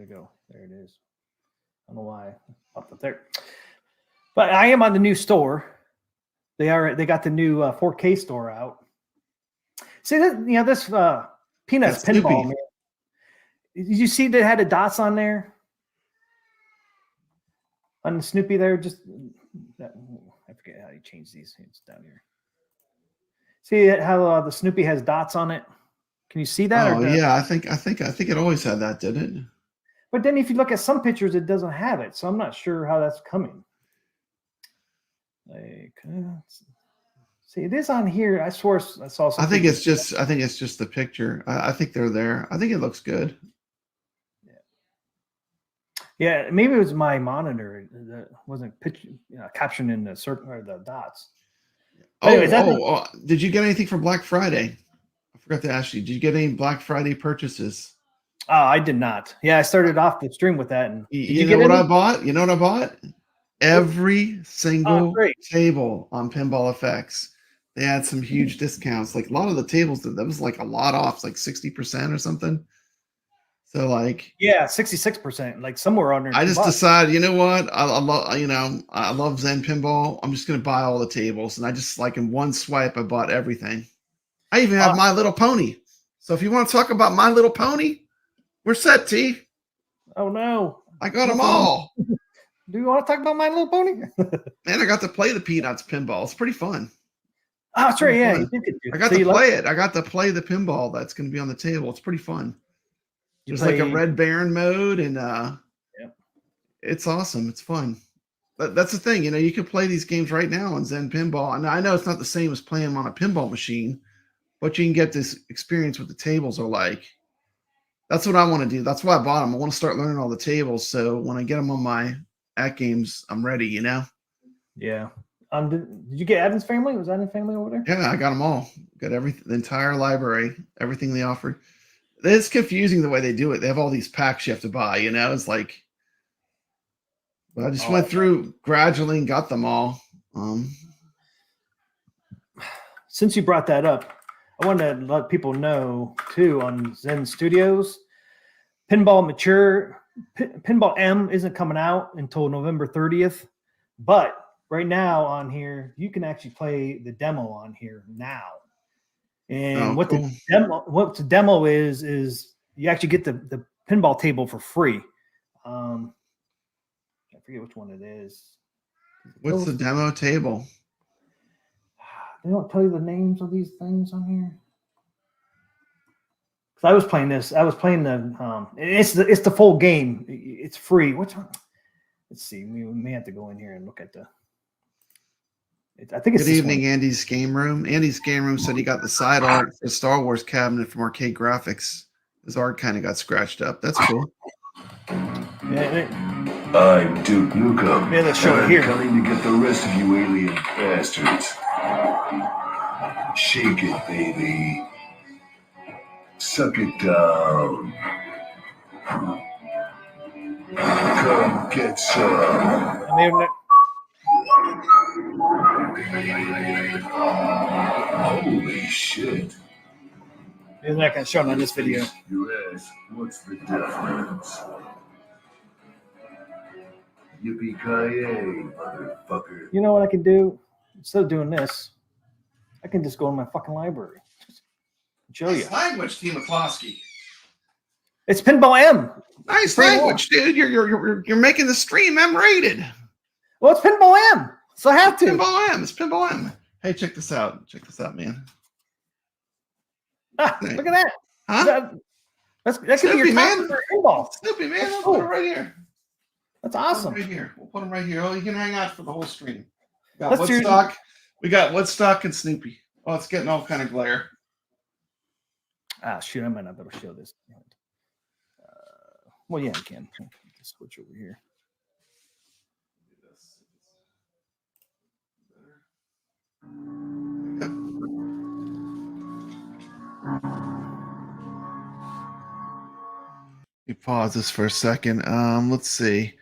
you go. There it is. I don't know why I popped up there. But I am on the new store. They got the new 4K store out. See that, this Peanuts pinball, man. Did you see that it had the dots on there? On the Snoopy there, just that, I forget how you change these. It's down here. See how the Snoopy has dots on it? Can you see that? Oh yeah, I think it always had that, didn't it? But then if you look at some pictures, it doesn't have it. So I'm not sure how that's coming. Like, see, it is on here. I swear I saw something. I think it's just the picture. I think they're there. I think it looks good. Yeah, maybe it was my monitor that wasn't capturing the circle or the dots. Did you get anything for Black Friday? I forgot to ask you. Did you get any Black Friday purchases? I did not. Yeah, I started off the stream with that. And you know what I bought? You know what I bought? Every single table on Pinball FX. They had some huge discounts. Like a lot of the tables, that was like a lot off, like 60% or something. So like, yeah, 66%, like somewhere under. I just decided, you know what? I love Zen Pinball. I'm just gonna buy all the tables, and I just like in one swipe, I bought everything. I even have My Little Pony. So if you want to talk about My Little Pony, we're set, T. Oh no, I got them all. Do you want to talk about My Little Pony? Man, I got to play the Peanuts pinball. It's pretty fun. Oh, that's right. Yeah, I got to play it. I got to play the pinball that's going to be on the table. It's pretty fun. There's like a Red Baron mode, and it's awesome. It's fun. That's the thing. You can play these games right now on Zen Pinball. And I know it's not the same as playing them on a pinball machine, but you can get this experience what the tables are like. That's what I want to do. That's why I bought them. I want to start learning all the tables. So when I get them on my Atgames, I'm ready, Yeah. Did you get Adam's Family? Was Adam's Family over there? Yeah, I got them all. Got everything, the entire library, everything they offered. It's confusing the way they do it. They have all these packs you have to buy, It's like, but I just went through gradually and got them all. Since you brought that up, I wanted to let people know too on Zen Studios, Pinball M isn't coming out until November 30th, but right now on here you can actually play the demo on here now. And what the demo is you actually get the pinball table for free. I forget which one it is. What's the demo table? They don't tell you the names of these things on here. Because I was playing this. I was playing the it's the full game. It's free. Which one? Let's see. We may have to go in here and look at the. I think it's Good evening, Andy's Game Room. Andy's Game Room said he got the side art for the Star Wars cabinet from Arcade Graphics. His art kind of got scratched up. That's cool. I'm Duke Nukem. Yeah, let's show it here. Coming to get the rest of you alien bastards. Shake it, baby. Suck it down. Come get some. Holy shit. They're not going to show it on this video. You ask, what's the difference? Yippee-ki-yay, motherfucker. You know what I can do? Instead of doing this, I can just go in my fucking library. Show you. Nice language, T. McCloskey. It's Pinball M. Nice language, dude. You're making the stream M-rated. Well, it's Pinball M. So I have to. Pinball M. It's Pinball M. Hey, check this out. Check this out, man. Look at that. Huh? That could be your man. Pinball. Snoopy, man. Let's put it right here. That's awesome. Right here. We'll put them right here. Oh, you can hang out for the whole stream. We got Woodstock and Snoopy. Oh, it's getting all kind of glare. Ah, shoot. I might not be able to show this. Well, yeah, I can. Switch over here. You pause this for a second. Let's see.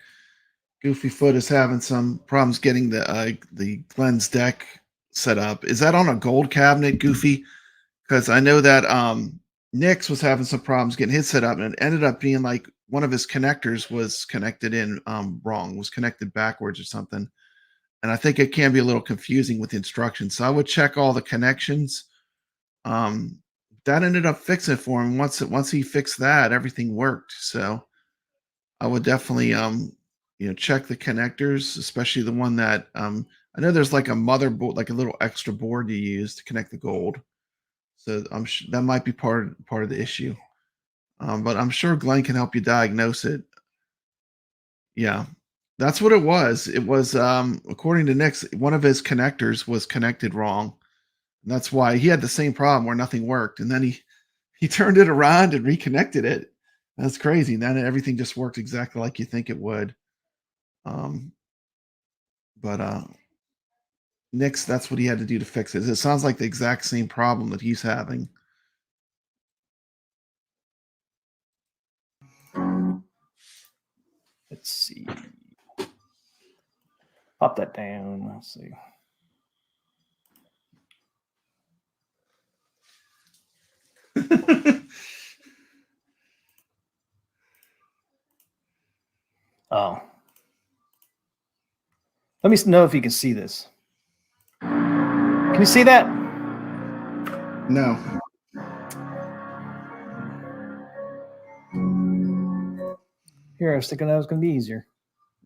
Goofy Foot is having some problems getting the Glenn's deck set up. Is that on a gold cabinet, Goofy? Because I know that Nick's was having some problems getting his set up, and it ended up being like one of his connectors was connected in wrong, was connected backwards or something. And I think it can be a little confusing with the instructions. So I would check all the connections. That ended up fixing it for him. Once he fixed that, everything worked. So I would definitely check the connectors, especially the one that I know there's like a motherboard, like a little extra board you use to connect the gold. So that might be part of the issue. But I'm sure Glenn can help you diagnose it. Yeah, that's what it was. It was, according to Nick's, one of his connectors was connected wrong. And that's why he had the same problem where nothing worked. And then he turned it around and reconnected it. That's crazy. And then everything just worked exactly like you think it would. But Nick's, that's what he had to do to fix it. It sounds like the exact same problem that he's having. Let's see. Pop that down. Let's see. Oh. Let me know if you can see this. Can you see that? No. Here, I was thinking that was going to be easier.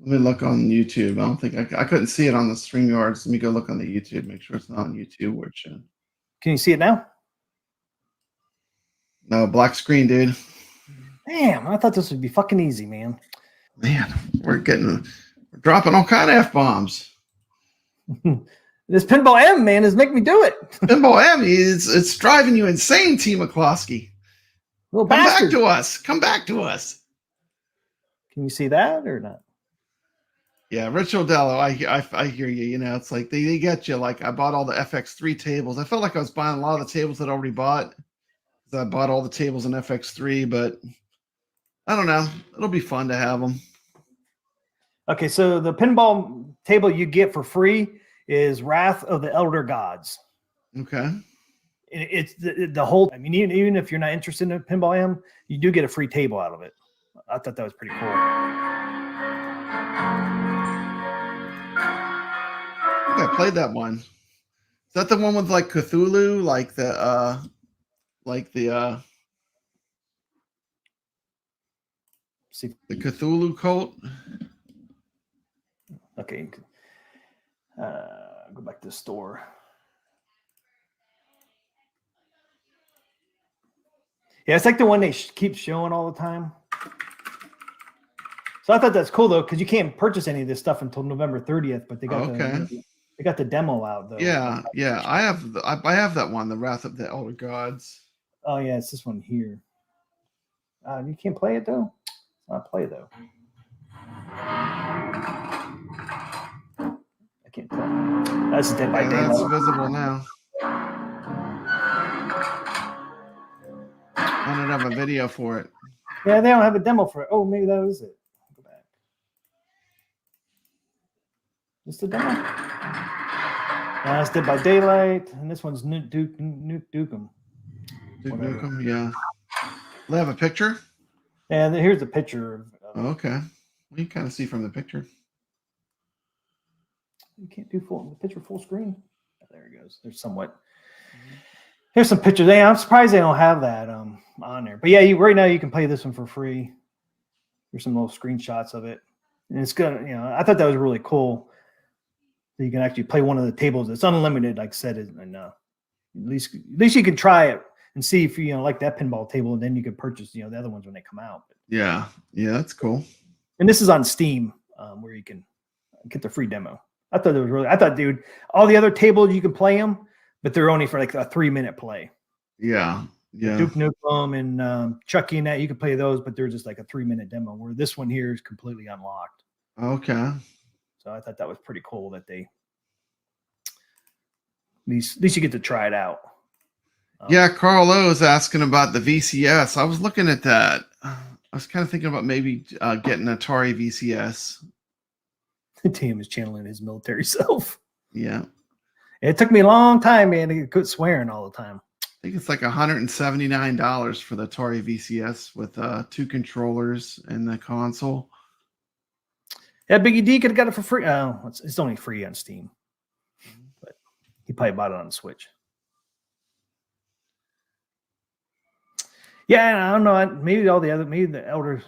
Let me look on YouTube. I don't think I couldn't see it on the StreamYards. Let me go look on the YouTube. Make sure it's not on YouTube. Where it should. Can you see it now? No, black screen, dude. Damn, I thought this would be fucking easy, man. Man, we're dropping all kind of F-bombs. This Pinball M, man, is making me do it. Pinball M, it's driving you insane, T. McCloskey. Little Come bastard. back to us. Come back to us. Can you see that or not? Yeah, Rich Odello, I hear you. You know, it's like they get you. Like I bought all the FX3 tables. I felt like I was buying a lot of the tables that I already bought. I bought all the tables in FX3, but I don't know. It'll be fun to have them. Okay, so the pinball table you get for free is Wrath of the Elder Gods. Okay. It's the whole. I mean, even if you're not interested in Pinball M, you do get a free table out of it. I thought that was pretty cool. I think I played that one. Is that the one with like Cthulhu, like the See, the Cthulhu cult? okay, go back to the store. Yeah, it's like the one they keep showing all the time. So I thought that's cool though, because you can't purchase any of this stuff until November 30th. But they got they got the demo out though. Yeah, yeah. I have that one, the Wrath of the Elder Gods. Oh yeah, it's this one here. You can't play it though. Not play though. I can't tell. That's Dead by Daylight. That's visible now. I don't have a video for it. Yeah, they don't have a demo for it. Oh, maybe that was it. Go back. This the demo? That's Dead by Daylight, and this one's Nuke Dukem. Duke Nukem, yeah. Do they have a picture? And here's the picture. Okay. Well, you kind of see from the picture. You can't do the picture full screen. Oh, there it goes. There's somewhat. Here's some pictures. Hey, I'm surprised they don't have that on there. But yeah, right now you can play this one for free. Here's some little screenshots of it, and it's good. You know, I thought that was really cool. That you can actually play one of the tables. It's unlimited, like I said, and at least you can try it and see if you like that pinball table, and then you can purchase the other ones when they come out. Yeah, that's cool. And this is on Steam, where you can get the free demo. I thought, dude, all the other tables you can play them, but they're only for like a 3-minute play. Yeah. Duke Nukem and Chucky and that, you can play those, but they're just like a 3-minute demo. Where this one here is completely unlocked. Okay. So I thought that was pretty cool that they at least you get to try it out. Yeah, Carl O is asking about the VCS. I was looking at that. I was kind of thinking about maybe getting an Atari VCS. Tim is channeling his military self. Yeah. It took me a long time, man, to quit swearing all the time. think it's like $179 for the Atari VCS with 2 controllers and the console. Yeah, Biggie D could have got it for free. It's only free on Steam, but he probably bought it on the Switch. Yeah, I don't know. Maybe the Elder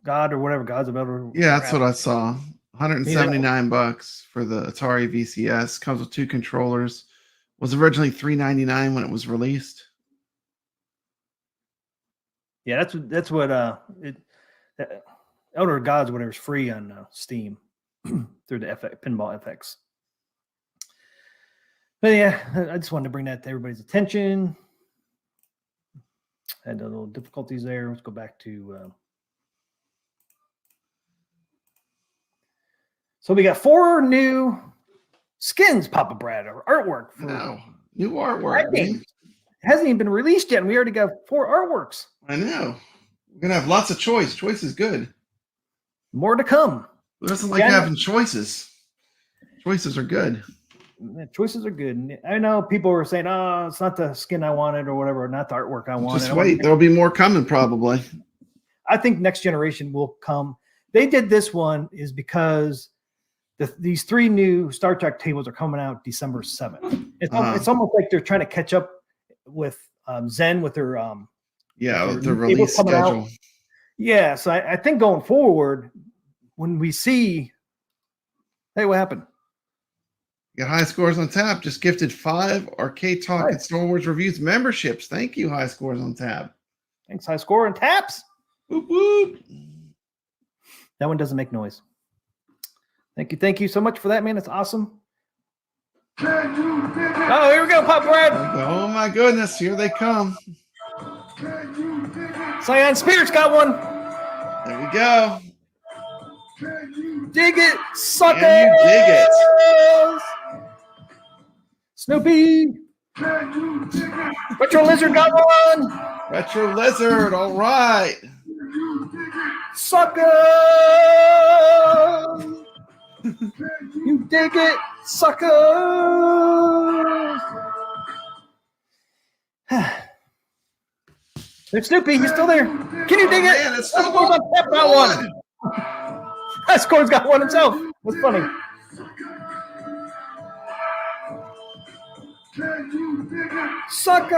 God or whatever Gods of Elder. Yeah, that's what I saw. $179 for the Atari VCS. Comes with 2 controllers. Was originally $399 when it was released. Yeah, that's what Elder Gods whatever is free on Steam through the Pinball FX. But yeah, I just wanted to bring that to everybody's attention. Had a little difficulties there. Let's go back to. So we got 4 new skins, Papa Brad, or artwork. New artwork. It hasn't even been released yet, and we already got 4 artworks. I know. We're gonna have lots of choice. Choice is good. More to come. Who doesn't like having choices? Choices are good. Choices are good. I know people were saying, "Oh, it's not the skin I wanted, or whatever, not the artwork I wanted." Just wait. There'll be more coming, probably. I think next generation will come. They did this one is because these 3 new Star Trek tables are coming out December 7th. It's almost like they're trying to catch up with Zen with their their release schedule. Out. Yeah, so I think going forward, when we see, hey, what happened? Got High Scores on Tap. Just gifted 5 Arcade Talk and Star Wars Reviews memberships. Thank you, High Scores on Tap. Thanks, High Score and Taps. Whoop, whoop. That one doesn't make noise. Thank you so much for that, man. It's awesome. Oh, here we go, Pop Brad. Oh my goodness, here they come. Cyan Spirits got one. There we go. Dig it, sucker. Can you dig it? Snoopy. Retro Lizard got one. Retro Lizard, all right. Sucker. You dig it, sucker. There's Snoopy. He's still there. Can you dig it? Man, it's still on tap. Got one. That score's got one himself. That's funny. Sucker.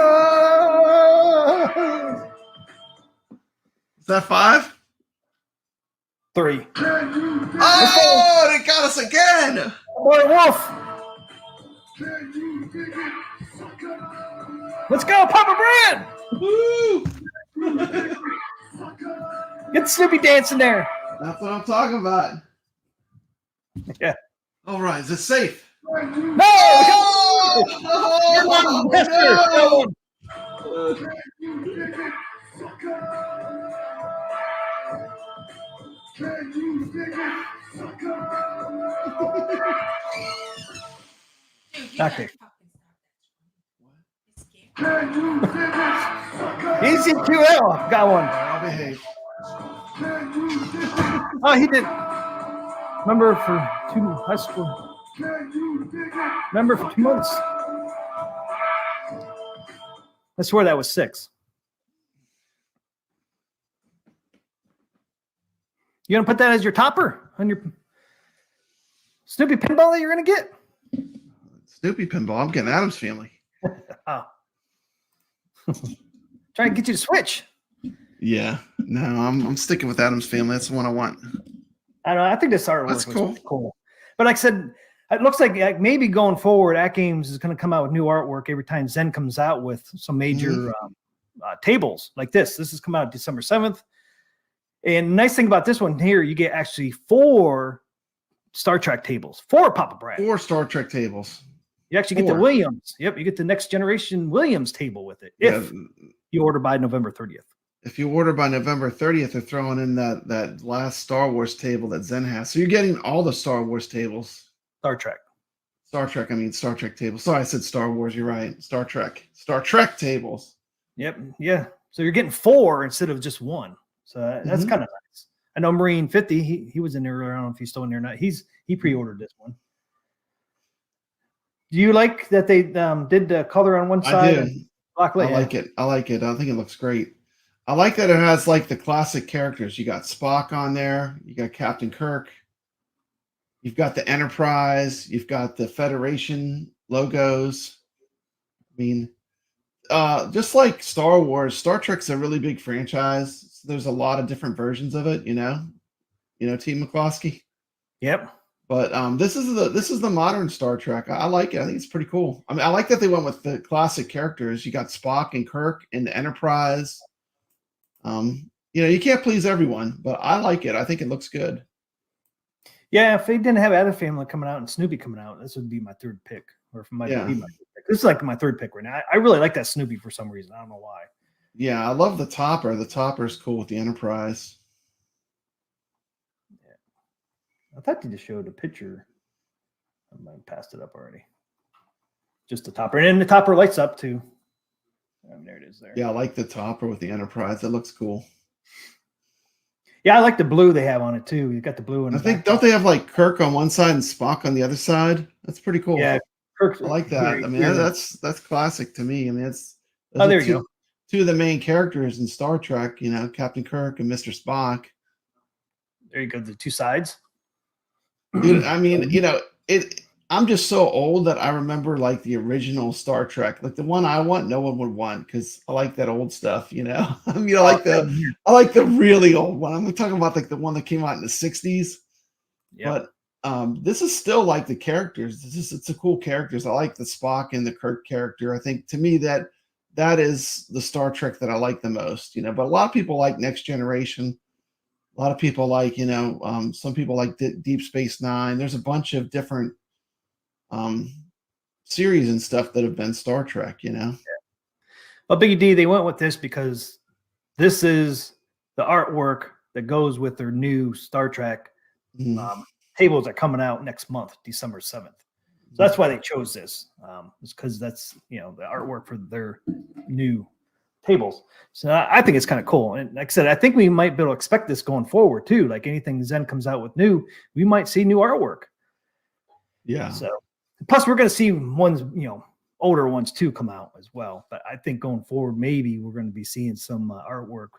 Is that 5? 3. Oh, they got us again. Boy Wolf. Let's go, Papa Brad. Woo. Get Snoopy dancing there. That's what I'm talking about. Yeah. All right, is it safe? No! Oh, no. Okay. Easy QL got one. I'll behave. Oh, he did. Remember for 2 high school. Remember for 2 months. I swear that was 6. You gonna put that as your topper on your Snoopy pinball that you're gonna get? Snoopy pinball. I'm getting Adam's Family. Oh. Trying to get you to switch. Yeah. No, I'm sticking with Adam's Family. That's the one I want. I don't know. I think this artwork That's was cool. pretty cool. But like I said, it looks like maybe going forward, Atgames is going to come out with new artwork every time Zen comes out with some major tables like this. This is coming out December 7th. And the nice thing about this one here, you get actually 4 Star Trek tables. 4 Papa Brad. 4 Star Trek tables. You actually get the Williams. Yep, you get the next generation Williams table with it. If you order by November 30th. If you order by November 30th, they're throwing in that last Star Wars table that Zen has. So you're getting all the Star Wars tables. Star Trek tables. Sorry, I said Star Wars. You're right. Star Trek tables. Yep. Yeah. So you're getting 4 instead of just 1. So that's kind of nice. I know Marine 50. He was in there earlier. I don't know if he's still in there or not. He pre-ordered this one. Do you like that they did the color on one side? I do. I like it. I like it. I think it looks great. I like that it has like the classic characters. You got Spock on there. You got Captain Kirk. You've got the Enterprise. You've got the Federation logos. I mean, just like Star Wars, Star Trek's a really big franchise. So there's a lot of different versions of it. You know, T. McCloskey. Yep. But this is the modern Star Trek. I like it. I think it's pretty cool. I mean, I like that they went with the classic characters. You got Spock and Kirk in the Enterprise. You can't please everyone, but I like it. I think it looks good. Yeah, if they didn't have Adams Family coming out and Snoopy coming out, this would be my third pick. Or if it might be my third pick. This is like my third pick right now. I really like that Snoopy for some reason. I don't know why. Yeah, I love the topper. The topper is cool with the Enterprise. Yeah. I thought they just showed a picture. I might have passed it up already. Just the topper. And then the topper lights up too. There it is there. Yeah, I like the topper with the Enterprise. That looks cool. Yeah, I like the blue they have on it too. You got the blue, and I think don't they have like Kirk on one side and Spock on the other side? That's pretty cool. Yeah, Kirk. I like that. I mean, that's classic to me. I mean, there you go. Two of the main characters in Star Trek. Captain Kirk and Mr. Spock. There you go. The two sides. Dude, I mean, I'm just so old that I remember like the original Star Trek, like the one I want, no one would want because I like that old stuff. I mean, I like the really old one. I'm talking about like the one that came out in the '60s. Yep. But this is still like the characters. It's a cool characters. I like the Spock and the Kirk character. I think to me that is the Star Trek that I like the most. But a lot of people like Next Generation. A lot of people like some people like Deep Space Nine. There's a bunch of different series and stuff that have been Star Trek, Well, Biggie D, they went with this because this is the artwork that goes with their new Star Trek tables that are coming out next month, December 7th. So that's why they chose this. It's because that's the artwork for their new tables. So I think it's kind of cool. And like I said, I think we might be able to expect this going forward too. Like anything Zen comes out with new, we might see new artwork. Yeah. So plus we're going to see ones, older ones too come out as well. But I think going forward, maybe we're going to be seeing some artwork,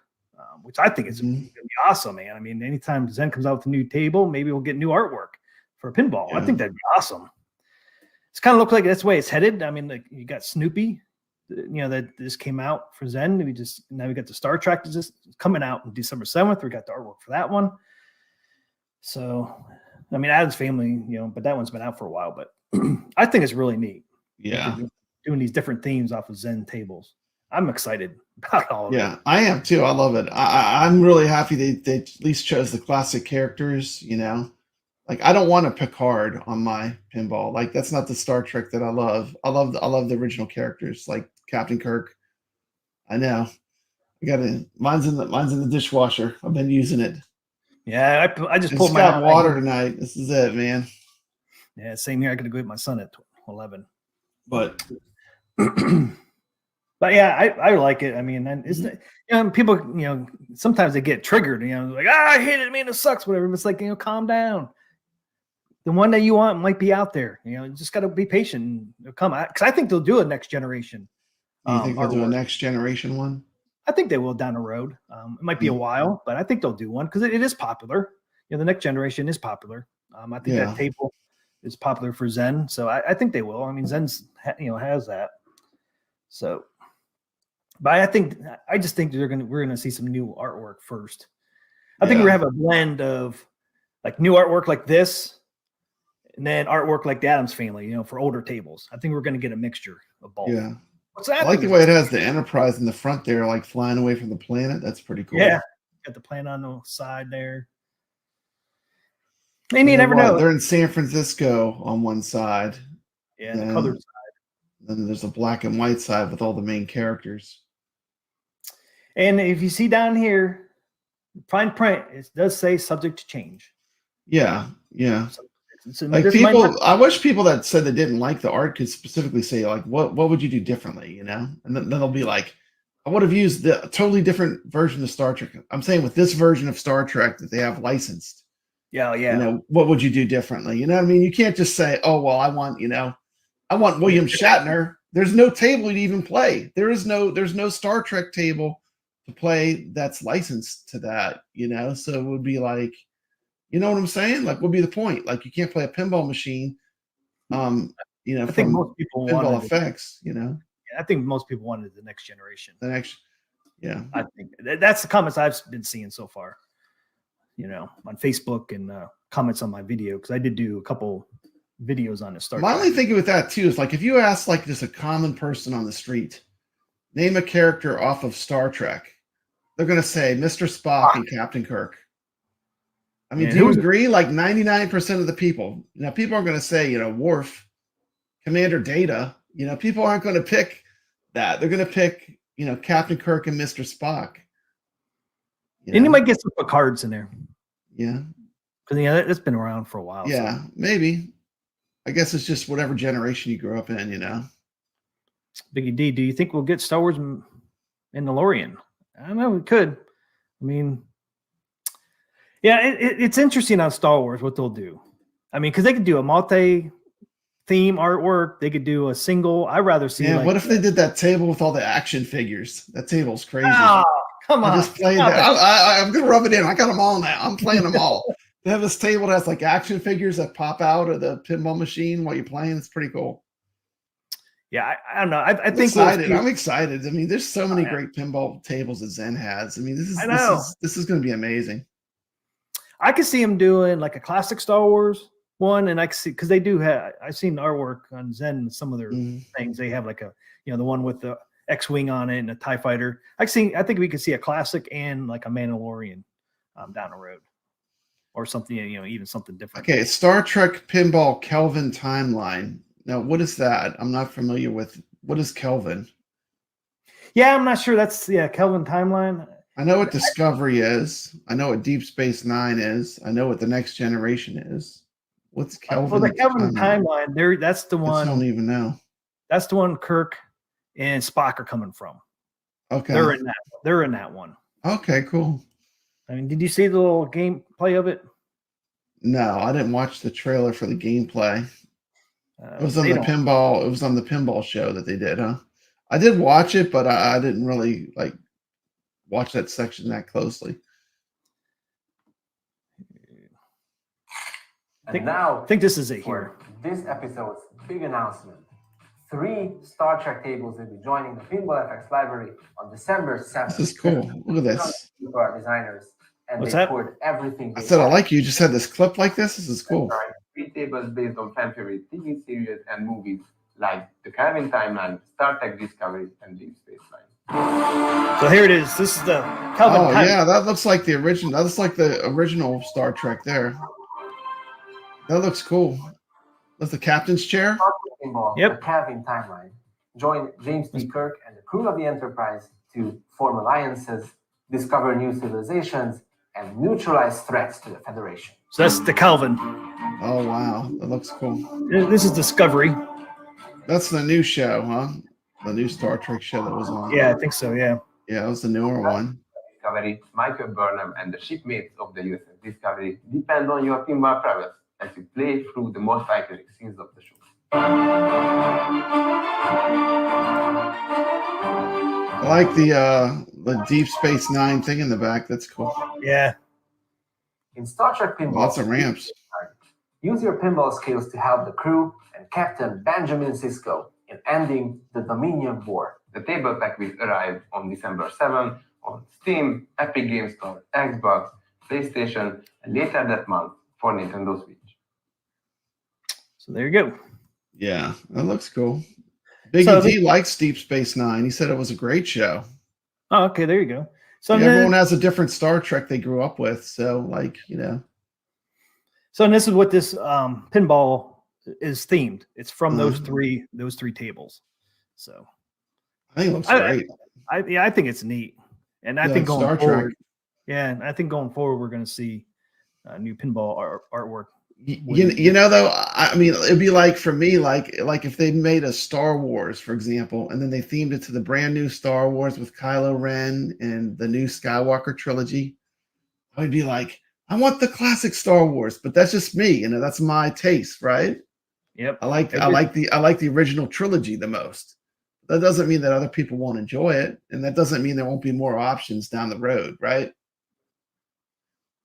which I think is going to be awesome, man. I mean, anytime Zen comes out with a new table, maybe we'll get new artwork for a pinball. Yeah. I think that'd be awesome. It's kind of look like that's the way it's headed. I mean, like you got Snoopy, that this came out for Zen. Now we got the Star Trek just coming out on December 7th. We got the artwork for that one. So, I mean, Adam's Family, but that one's been out for a while, but I think it's really neat. Yeah. Doing these different themes off of Zen tables. I'm excited about all of it. Yeah, I am too. I love it. I'm really happy they at least chose the classic characters, Like I don't want a Picard on my pinball. Like that's not the Star Trek that I love. I love the original characters like Captain Kirk. I know. Mine's in the dishwasher. I've been using it. Yeah, I just pulled my water tonight. This is it, man. Yeah, same here. I got to go get my son at 11. But yeah, I like it. I mean, isn't it, people, sometimes they get triggered, like, I hate it, man, it sucks, whatever. But it's like, calm down. The one that you want might be out there. You just got to be patient and come out. Because I think they'll do a next generation. You think they'll do a next generation one? I think they will down the road. It might be a while, but I think they'll do one because it is popular. The next generation is popular. I think that table is popular for Zen, so I think they will. I mean, Zen's has that. So, but I just think we're gonna see some new artwork first. I think we're gonna have a blend of like new artwork like this, and then artwork like the Adams Family, for older tables. I think we're gonna get a mixture of both. Yeah. What's that? I like the way it has the Enterprise in the front there, like flying away from the planet. That's pretty cool. Yeah, got the planet on the side there. Maybe you never know. They're in San Francisco on one side. Yeah, the colored side. Then there's a black and white side with all the main characters. And if you see down here, fine print, it does say subject to change. Yeah, yeah. So like people, I wish people that said they didn't like the art could specifically say, like, what would you do differently, And then they'll be like, I would have used the totally different version of Star Trek. I'm saying with this version of Star Trek that they have licensed. Yeah. What would you do differently? You know what I mean? You can't just say, oh, well, I want William Shatner. there's no table to even play. There's no Star Trek table to play that's licensed to that, So it would be like, you know what I'm saying? Like, what would be the point? Like, you can't play a pinball machine, I think from most people pinball wanted effects, I think most people wanted the next generation. The next, yeah. I think that's the comments I've been seeing so far. On Facebook and comments on my video, because I did do a couple videos on the Star Trek. My only thinking with that too is like, if you ask like just a common person on the street, name a character off of Star Trek, they're gonna say Mr. Spock and Captain Kirk. I mean, do you agree? Like 99% of the people, people are gonna say, Worf, Commander Data. People aren't gonna pick that. They're gonna pick, Captain Kirk and Mr. Spock. And you might get some cards in there. Yeah. Because it's been around for a while. Yeah, so. Maybe. I guess it's just whatever generation you grew up in, Biggie D, do you think we'll get Star Wars Mandalorian? I don't know, we could. I mean, yeah, it's interesting on Star Wars what they'll do. I mean, because they could do a multi-theme artwork. They could do a single. I'd rather see. Yeah, what if they did that table with all the action figures? That table's crazy. Oh, come on. I just played that. I'm going to rub it in. I got them all now. I'm playing them all. They have this table that has like action figures that pop out of the pinball machine while you're playing. It's pretty cool. Yeah, I don't know. I think I'm excited. I mean, there's so many great pinball tables that Zen has. I mean, this is going to be amazing. I could see them doing like a classic Star Wars one, and I can see, because they do have. I've seen the artwork on Zen. Some of their things they have like a the one with the X-wing on it and a TIE fighter. I think we could see a classic and like a Mandalorian down the road, or something. Even something different. Okay, Star Trek Pinball Kelvin Timeline. Now, what is that? I'm not familiar with. What is Kelvin? Yeah, I'm not sure. That's Kelvin Timeline. I know what Discovery is. I know what Deep Space Nine is. I know what the Next Generation is. What's Kelvin? Well, the Kelvin Timeline. There, that's the one. I don't even know. That's the one Kirk and Spock are coming from. Okay, they're in that one. Okay, cool. I mean, did you see the little gameplay of it? No, I didn't watch the trailer for the gameplay. It was on the pinball. It was on the pinball show that they did, huh? I did watch it, but I didn't really watch that section that closely. I think this is it here. This episode's big announcement. 3 Star Trek tables will be joining the Pinball FX library on December 7th. This is cool. Look at this. For our designers, and What's they that? poured everything. I said I like you. You just had this clip like this. This is cool. 3 tables based on fan favorite TV series and movies like The Kelvin Timeline, Star Trek Discovery, and Deep Space Nine. So here it is. This is the Kelvin Timeline. Yeah, that looks like the original. That looks like the original Star Trek there. That looks cool. That's the captain's chair. Yep. The Kelvin Timeline. Join James T. Kirk and the crew of the Enterprise to form alliances, discover new civilizations, and neutralize threats to the Federation. So that's the Kelvin. Oh, wow. That looks cool. This is Discovery. That's the new show, huh? The new Star Trek show that was on. Yeah, I think so, yeah. Yeah, that was the newer one. Discovery, Michael Burnham, and the shipmates of the USS Discovery depend on your pinball prowess as you play through the most iconic scenes of the show. I like the Deep Space Nine thing in the back. That's cool. Yeah. In Star Trek Pinball, lots of ramps. Use your pinball skills to help the crew and Captain Benjamin Sisko in ending the Dominion War. The table pack will arrive on December 7th on Steam, Epic Games Store, Xbox, PlayStation, and later that month for Nintendo Switch. So there you go. Yeah, that looks cool. Biggie D likes Deep Space Nine. He said it was a great show. Oh, okay, there you go. So everyone has a different Star Trek they grew up with. So, So this is what this pinball is themed. It's from those three tables. So I think it looks great. I think it's neat, and I think going forward, I think going forward we're going to see new pinball artwork. Though, I mean, it'd be like for me, like if they made a Star Wars, for example, and then they themed it to the brand new Star Wars with Kylo Ren and the new Skywalker trilogy, I would be like, I want the classic Star Wars, but that's just me, that's my taste, right? Yep. I like the original trilogy the most. that doesn't mean that other people won't enjoy it, and that doesn't mean there won't be more options down the road, right?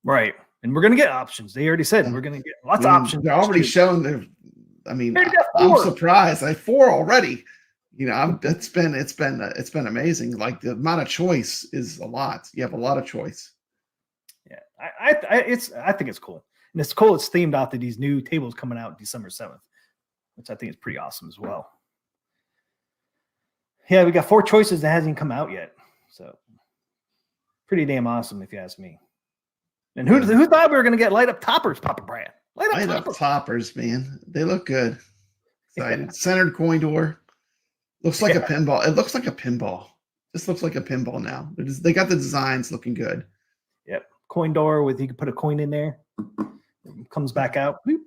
Right. And we're going to get options. They already said we're going to get lots of options. They're already shown their. I mean, I'm surprised. I 4 already. You know, it's been amazing. Like the amount of choice is a lot. You have a lot of choice. Yeah, I think it's cool, and it's cool. It's themed after these new tables coming out December 7th, which I think is pretty awesome as well. Yeah, we got 4 choices that hasn't come out yet, so pretty damn awesome if you ask me. And who thought we were going to get light up toppers, Papa Brad? Light up toppers, man. They look good. Excited. Yeah. Centered coin door. Looks like a pinball. It looks like a pinball. This looks like a pinball now. They got the designs looking good. Yep. Coin door with you can put a coin in there. It comes back out. Boop.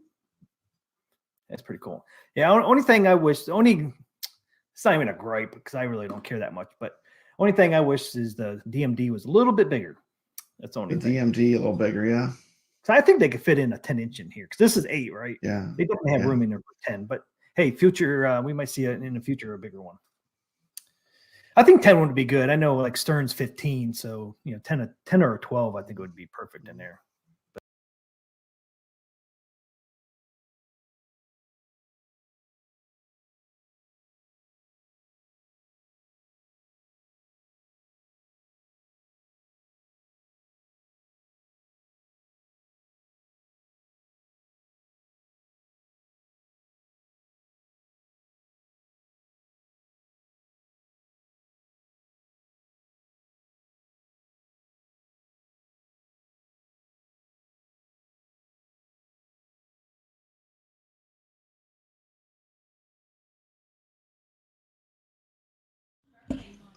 That's pretty cool. Yeah. Only thing I wish, it's not even a gripe because I really don't care that much. But only thing I wish is the DMD was a little bit bigger. That's the only thing. DMD a little bigger, yeah. So I think they could fit in a 10-inch in here because this is 8, right? Yeah. They definitely have room in there for 10. But hey, future, we might see it in the future a bigger one. I think 10 would be good. I know like Stern's 15, so 10 or a 12, I think would be perfect in there.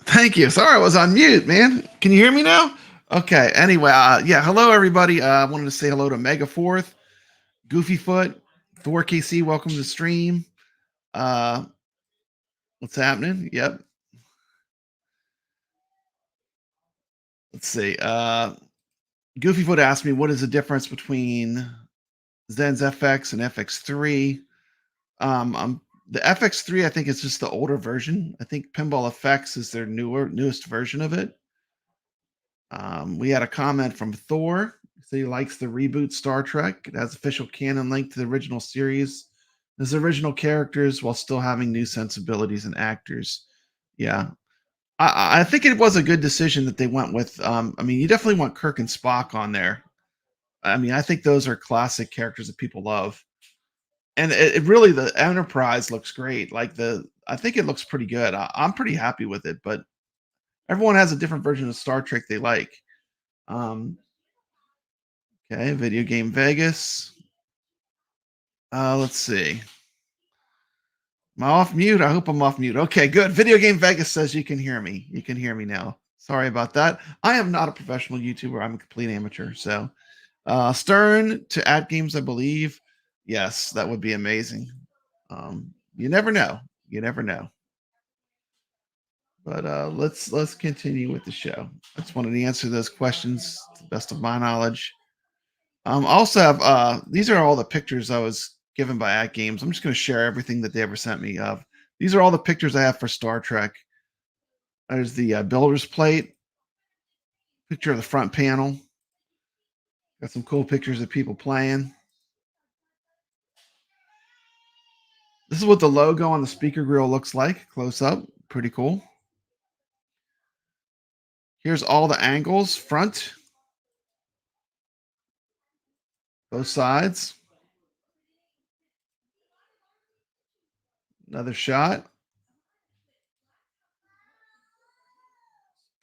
Thank you. Sorry, I was on mute, man. Can you hear me now? Okay. Anyway, yeah. Hello, everybody. I wanted to say hello to Mega Fourth, Goofyfoot, Thor KC. Welcome to the stream. What's happening? Yep. Let's see. Goofyfoot asked me, what is the difference between Zen's FX and FX3? The FX3, I think, is just the older version. I think Pinball FX is their newest version of it. We had a comment from Thor. He said he likes the reboot Star Trek. It has official canon link to the original series. There's original characters while still having new sensibilities and actors. Yeah. I think it was a good decision that they went with. I mean, you definitely want Kirk and Spock on there. I mean, I think those are classic characters that people love. And it really, the Enterprise looks great. Like I think it looks pretty good. I'm pretty happy with it, but everyone has a different version of Star Trek they like. Okay, Video Game Vegas. Let's see. Am I off mute? I hope I'm off mute. Okay, good. Video Game Vegas says you can hear me. You can hear me now. Sorry about that. I am not a professional YouTuber. I'm a complete amateur. So Stern to Atgames, I believe. Yes, that would be amazing. You never know. You never know. But let's continue with the show. I just wanted to answer those questions to the best of my knowledge. Also have these are all the pictures I was given by Atgames. I'm just going to share everything that they ever sent me of. These are all the pictures I have for Star Trek. There's the builder's plate. Picture of the front panel. Got some cool pictures of people playing. This is what the logo on the speaker grill looks like, close up. Pretty cool. Here's all the angles, front, both sides. Another shot.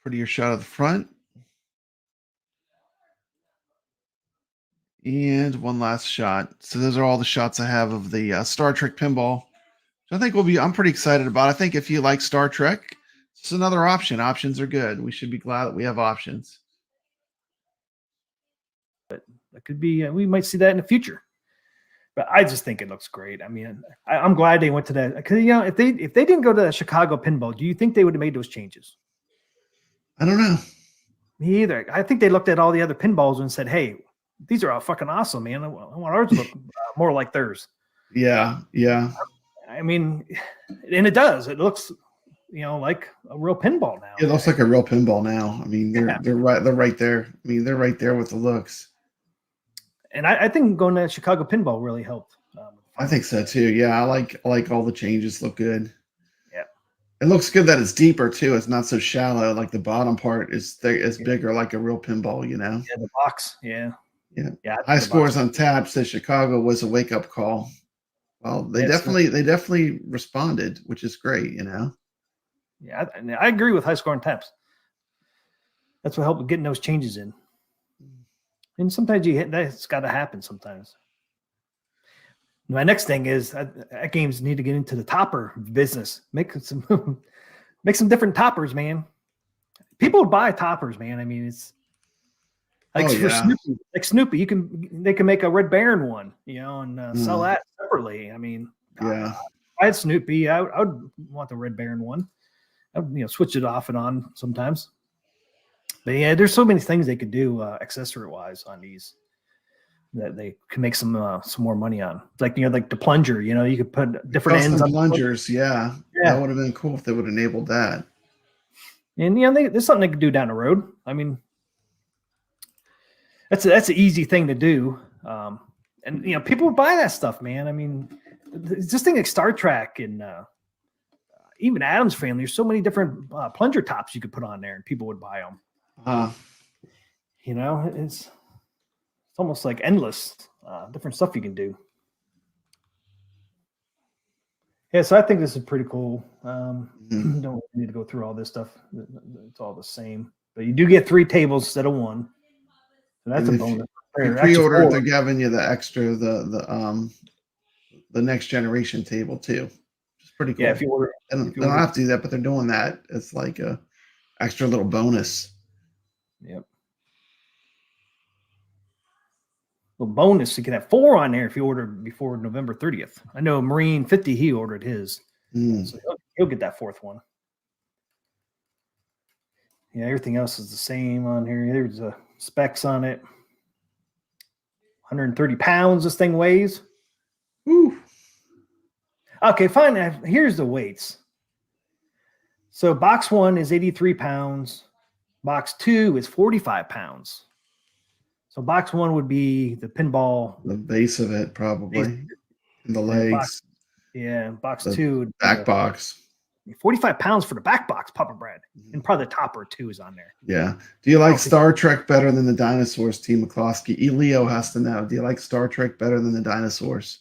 Prettier shot of the front. And one last shot. So those are all the shots I have of the Star Trek pinball. I think I'm pretty excited about. I think if you like Star Trek, it's another option. Options are good. We should be glad that we have options. But that could be, we might see that in the future. But I just think it looks great. I mean, I'm glad they went to that. Because, if they didn't go to the Chicago pinball, do you think they would have made those changes? I don't know. Me either. I think they looked at all the other pinballs and said, hey, these are all fucking awesome, man. I want ours to look more like theirs. Yeah, yeah. I mean, and it does. It looks like a real pinball now. It looks like a real pinball now. I mean, they're right there. I mean, they're right there with the looks. And I think going to Chicago pinball really helped. I think so too. Yeah, I like all the changes. Look good. Yeah, it looks good that it's deeper too. It's not so shallow. Like the bottom part is bigger, like a real pinball. Yeah, the box. Yeah. High scores on tap says Chicago was a wake up call. Well, they definitely responded, which is great. Yeah, I agree with high score on taps. That's what helped with getting those changes in. And sometimes that's got to happen sometimes. My next thing is Atgames need to get into the topper business. Make some different toppers, man. People would buy toppers, man. I mean, it's like Snoopy. They can make a Red Baron one, and sell that separately. I mean, yeah. I had Snoopy. I would want the Red Baron one. I would, switch it off and on sometimes. But yeah, there's so many things they could do accessory wise on these that they can make some more money on. Like like the plunger, you could put different ends on plungers. Yeah, that would have been cool if they would have enabled that. And there's something they could do down the road. I mean, that's an easy thing to do. And people would buy that stuff, man. I mean, just think like Star Trek and even Adam's Family. There's so many different plunger tops you could put on there, and people would buy them. It's almost like endless different stuff you can do. Yeah, so I think this is pretty cool. Don't need to go through all this stuff. It's all the same, but you do get 3 tables instead of 1. So that's a bonus. You pre-order, they're giving you the extra the next generation table too. It's pretty cool. Yeah, if you order, they don't have to do that, but they're doing that. It's like a extra little bonus. Yep. Well, bonus, you can have 4 on there if you order before November 30th. I know Marine 50, he ordered his. So he'll get that 4th one. Yeah, everything else is the same on here. There's specs on it. 130 pounds this thing weighs. Woo. Okay, fine. Here's the weights. So box 1 is 83 pounds. Box 2 is 45 pounds. So box 1 would be the pinball. The base of it, probably. And the legs. Box 2. Would back box. 45 pounds for the back box, Papa Brad. And probably the topper, too, is on there. Yeah. Do you like Star Trek better than the dinosaurs, T. McCloskey? Leo has to know. Do you like Star Trek better than the dinosaurs?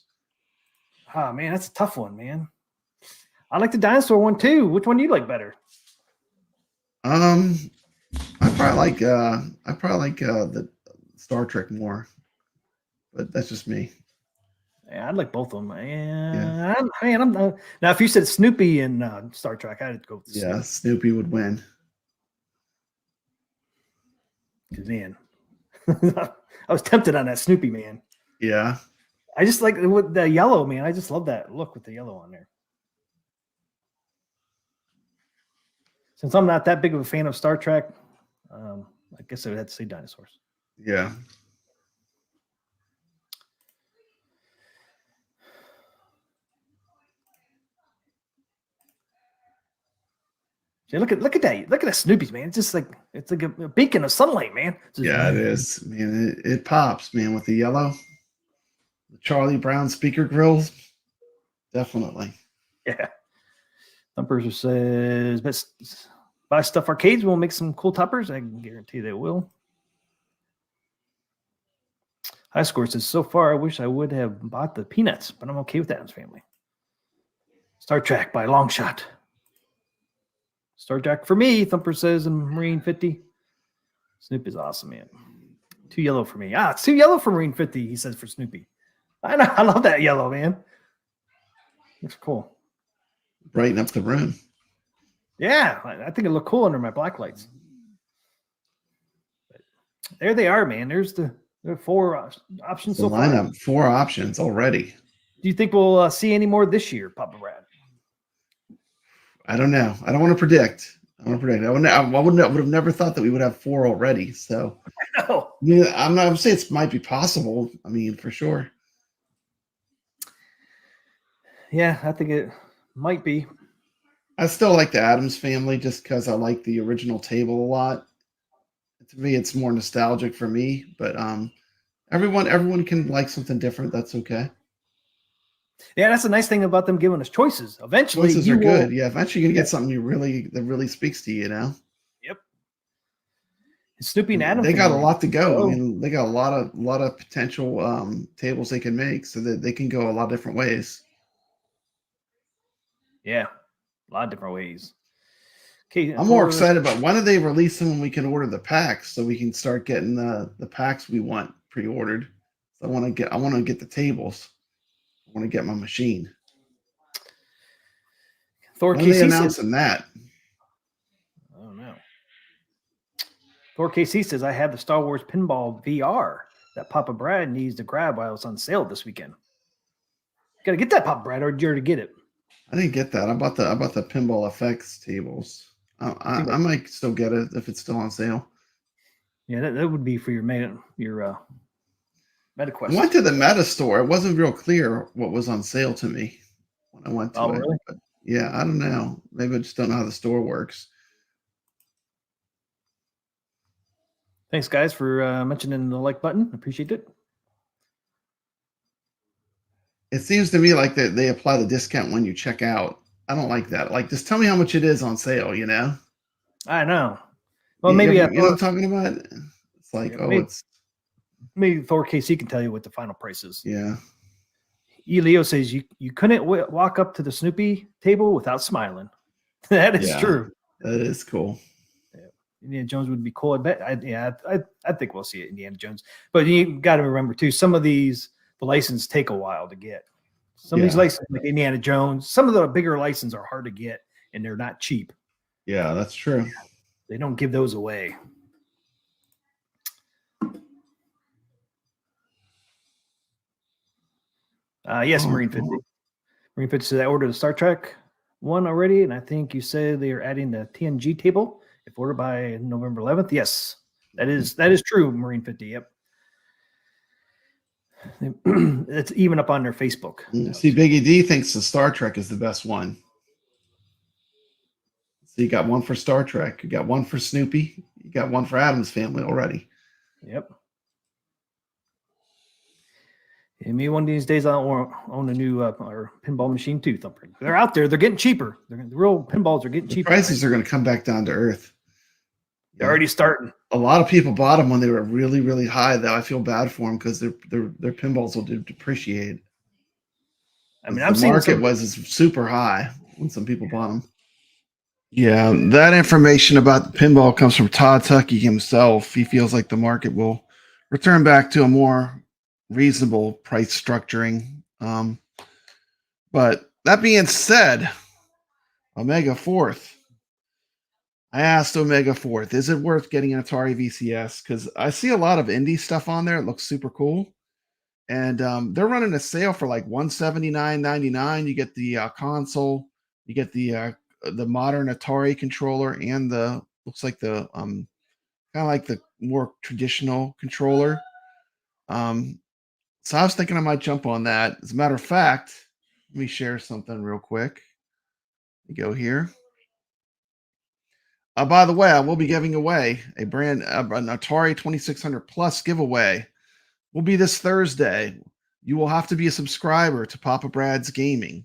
Oh, man, that's a tough one, man. I like the dinosaur one, too. Which one do you like better? I probably like the Star Trek more, but that's just me. Yeah, I'd like both of them. Now if you said Snoopy and Star Trek, I'd go with Snoopy. Yeah, Snoopy would win. Man, I was tempted on that Snoopy, man. Yeah, I just like with the yellow, man. I just love that look with the yellow on there. Since I'm not that big of a fan of Star Trek, I guess I would have to say dinosaurs. Yeah. See, look at that. Look at that Snoopy's, man. It's like a beacon of sunlight, man. Yeah, it is. I mean, it pops, man, with the yellow. The Charlie Brown speaker grills. Definitely. Yeah. Thumper says, best buy stuff arcades will make some cool toppers. I can guarantee they will. High Score says, so far, I wish I would have bought the Peanuts, but I'm okay with Adam's Family. Star Trek by a long shot. Star Trek for me, Thumper says, and Marine 50. Snoop is awesome, man. Too yellow for me. It's too yellow for Marine 50, he says for Snoopy. I know, I love that yellow, man. Looks cool. Brighten up the room. Yeah, I think it looked cool under my black lights. But there they are, man. There are 4 options so far. Lineup, 4 options already. Do you think we'll see any more this year, Papa Brad? I don't know. I don't want to predict. I would have never thought that we would have 4 already. So I know. I'm not saying it might be possible. I mean, for sure. Yeah, I think it might be. I still like the Adams family just because I like the original table a lot. To me, it's more nostalgic for me, but everyone can like something different. That's okay. Yeah, that's the nice thing about them giving us choices. Eventually, Choices you are will, good. Yeah, eventually you're gonna get something that really speaks to you, you know. Yep. Snoopy and Adam They got a family. lot to go. I Oh. mean, they got a lot of potential tables they can make, so that they can go a lot of different ways. Yeah, a lot of different ways. Okay, I'm more excited about when do they release them when we can order the packs, so we can start getting the packs we want pre-ordered. So I want to get the tables. I want to get my machine. Thor When are they KC announcing that? I don't know. Thor KC says, I have the Star Wars Pinball VR that Papa Brad needs to grab while it's on sale this weekend. Got to get that, Papa Brad, or did you already get it? I didn't get that. I bought the Pinball FX tables. I might still get it if it's still on sale. Yeah, that would be for your MetaQuest. I went to the Meta store. It wasn't real clear what was on sale to me when I went to it. Really? But yeah, I don't know. Maybe I just don't know how the store works. Thanks, guys, for mentioning the like button. Appreciate it. It seems to me like they apply the discount when you check out. I don't like that. Like, just tell me how much it is on sale, you know? I know. Well, maybe you know what I'm talking about? It's like, yeah, maybe Thor KC can tell you what the final price is. Yeah. Leo says you couldn't walk up to the Snoopy table without smiling. That is true. That is cool. Yeah. Indiana Jones would be cool. I bet. I think we'll see it, Indiana Jones. But you got to remember too, some of these the license take a while to get. Some of these licenses, like Indiana Jones, some of the bigger licenses are hard to get, and they're not cheap. Yeah, that's true. They don't give those away. Yes, Marine 50. Marine 50 said I ordered a Star Trek one already, and I think you said they are adding the TNG table if ordered by November 11th. Yes, that is true, Marine 50. Yep. It's even up on their Facebook. See, Biggie D thinks the Star Trek is the best one. So you got one for Star Trek, you got one for Snoopy, you got one for Adam's family already. Yep. And maybe one of these days I'll own a new or pinball machine too. They're out there. They're getting cheaper. The real pinballs are getting cheaper. Prices are going to come back down to earth. They're already starting. A lot of people bought them when they were really, really high. Though I feel bad for them because their pinballs will depreciate. I mean, the market was super high when some people bought them. Yeah, that information about the pinball comes from Todd Tuckey himself. He feels like the market will return back to a more reasonable price structuring. But that being said, Omega Fourth. I asked Omega Fourth, is it worth getting an Atari VCS? Because I see a lot of indie stuff on there. It looks super cool. And they're running a sale for like $179.99. You get the console, you get the modern Atari controller, and the looks like the kind of like the more traditional controller. So I was thinking I might jump on that. As a matter of fact, let me share something real quick. Let me go here. By the way, I will be giving away an Atari 2600 Plus giveaway. Will be this Thursday. You will have to be a subscriber to Papa Brad's Gaming,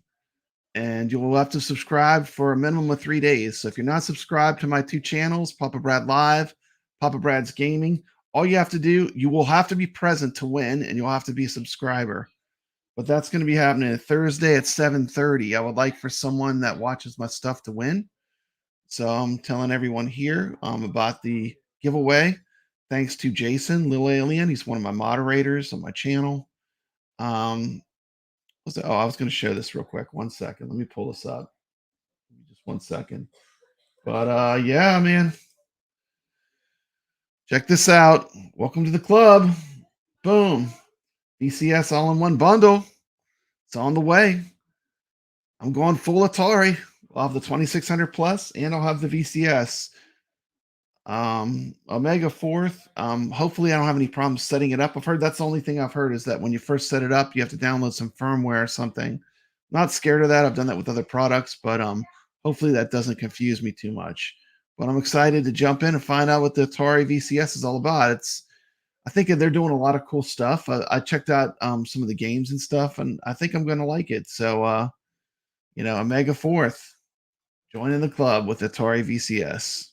and you will have to subscribe for a minimum of 3 days. So if you're not subscribed to my two channels, Papa Brad Live, Papa Brad's Gaming, all you have to do, you will have to be present to win, and you'll have to be a subscriber. But that's going to be happening Thursday at 7:30. I would like for someone that watches my stuff to win. So I'm telling everyone here about the giveaway. Thanks to Jason, Lil Alien. He's one of my moderators on my channel. I was going to share this real quick. 1 second. Let me pull this up. Just 1 second. But yeah, man. Check this out. Welcome to the club. Boom. VCS all-in-one bundle. It's on the way. I'm going full Atari. I'll have the 2600 Plus, and I'll have the VCS. Omega Fourth. Hopefully I don't have any problems setting it up. I've heard that's the only thing I've heard is that when you first set it up, you have to download some firmware or something. I'm not scared of that. I've done that with other products, but hopefully that doesn't confuse me too much. But I'm excited to jump in and find out what the Atari VCS is all about. I think they're doing a lot of cool stuff. I checked out some of the games and stuff, and I think I'm going to like it. So, a mega fourth, joining the club with Atari VCS.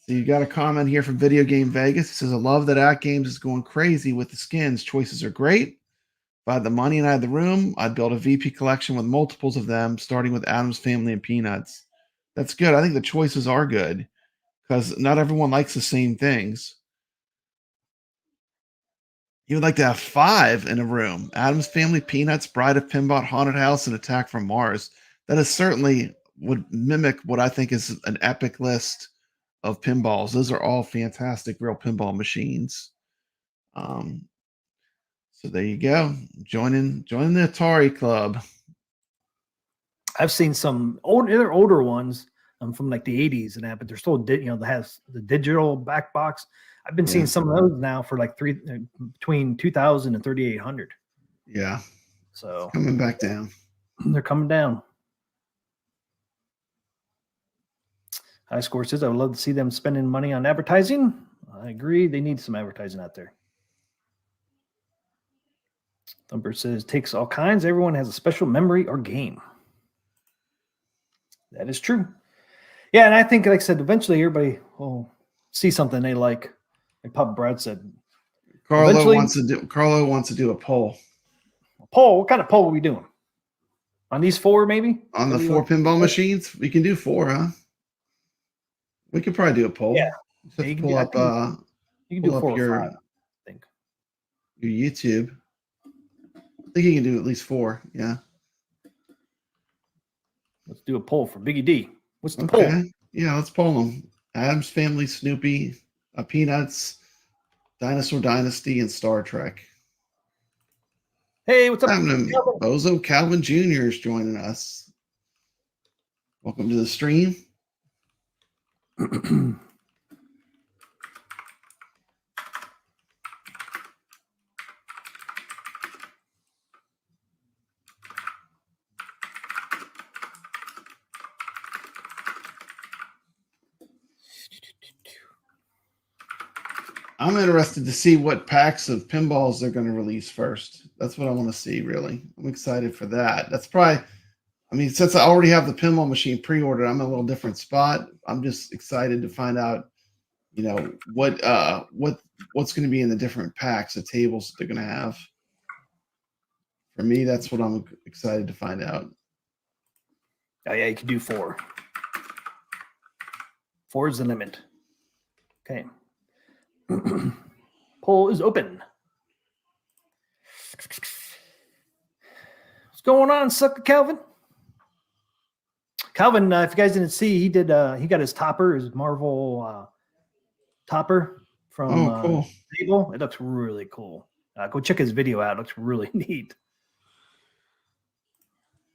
So you got a comment here from Video Game Vegas. It says, I love that Atgames is going crazy with the skins. Choices are great. If I had the money and I had the room, I'd build a VP collection with multiples of them, starting with Addams Family and Peanuts. That's good. I think the choices are good because not everyone likes the same things. You would like to have 5 in a room. Addams Family, Peanuts, Bride of Pinbot, Haunted House, and Attack from Mars. That is certainly would mimic what I think is an epic list of pinballs. Those are all fantastic real pinball machines. So there you go. Joining the Atari Club. I've seen some older ones from like the 80s and that, but they're still that has the digital back box. I've been seeing some of those now for like between 2,000 and 3,800. Yeah. So it's coming back down. They're coming down. High Score says, I would love to see them spending money on advertising. I agree. They need some advertising out there. Thumper says, takes all kinds. Everyone has a special memory or game. That is true. Yeah, and I think, like I said, eventually everybody will see something they like. Like Papa Brad said. Carlo wants to do a poll. A poll? What kind of poll are we doing? On these 4, maybe? On the 4 pinball machines? We can do 4, huh? We could probably do a poll. Yeah. You can pull up you can do 4 or 5, I think. Your YouTube. I think you can do at least 4. Yeah. Let's do a poll for Biggie D. What's the poll? Yeah, let's poll them. Addams Family, Snoopy, Peanuts, Dinosaur Dynasty, and Star Trek. Hey, what's up? Bozo Calvin Jr. is joining us. Welcome to the stream. I'm interested to see what packs of pinballs they're going to release first. That's what I want to see, really. I'm excited for that. That's probably, since I already have the pinball machine pre-ordered, I'm in a little different spot. I'm just excited to find out, what's going to be in the different packs of tables that they're going to have. For me, that's what I'm excited to find out. Oh, yeah, you can do 4. 4 is the limit. Okay. Poll is open. What's going on, Sucker Calvin? Calvin, if you guys didn't see, he got his topper, his Marvel topper from cool. Table. It looks really cool. Go check his video out. It looks really neat.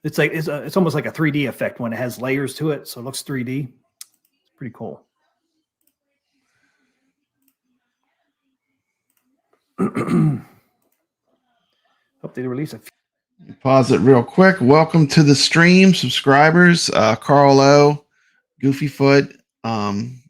It's like it's almost like a 3D effect when it has layers to it, so it looks 3D. It's pretty cool. Hope they release a few. Pause it real quick. Welcome to the stream, subscribers. Carl O, Goofy Foot, and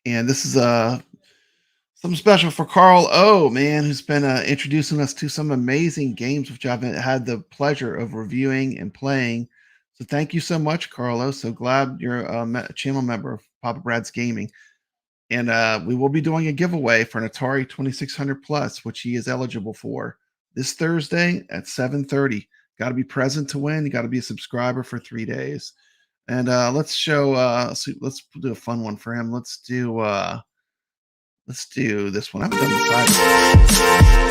this is something special for Carl O, man, who's been introducing us to some amazing games which I've had the pleasure of reviewing and playing. So thank you so much, Carl O. So glad you're a channel member of Papa Brad's Gaming. And we will be doing a giveaway for an Atari 2600 Plus, which he is eligible for this Thursday at 7:30. Got to be present to win. You got to be a subscriber for 3 days. And let's do a fun one for him. Let's do this one. I haven't done the side.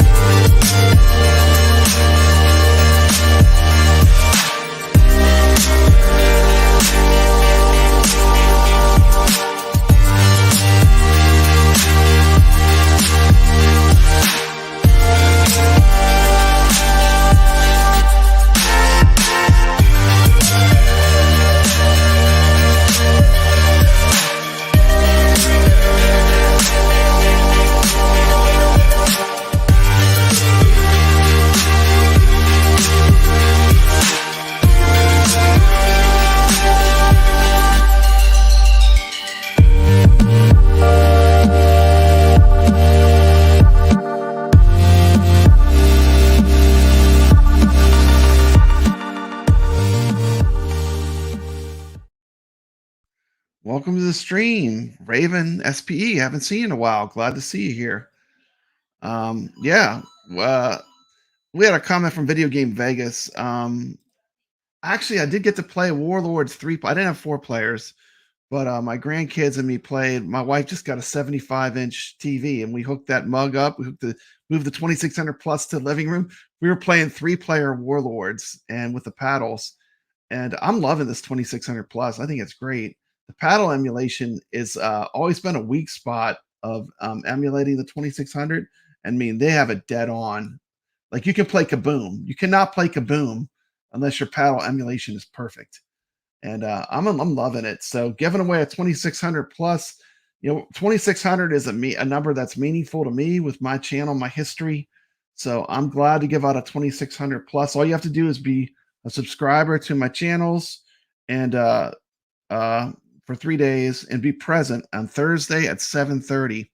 welcome to the stream, Raven SPE. Haven't seen you in a while. Glad to see you here. Yeah, we had a comment from Video Game Vegas. Actually, I did get to play Warlords 3. I didn't have 4 players, but my grandkids and me played. My wife just got a 75-inch TV, and we hooked that mug up. We moved the 2600 plus to the living room. We were playing 3-player Warlords and with the paddles, and I'm loving this 2600 plus. I think it's great. The paddle emulation is always been a weak spot of emulating the 2600. I mean, they have it dead on. Like, you can play Kaboom. You cannot play Kaboom unless your paddle emulation is perfect. And I'm loving it. So giving away a 2600 plus, 2600 is a number that's meaningful to me with my channel, my history. So I'm glad to give out a 2600 plus. All you have to do is be a subscriber to my channels and for 3 days and be present on Thursday at 7:30.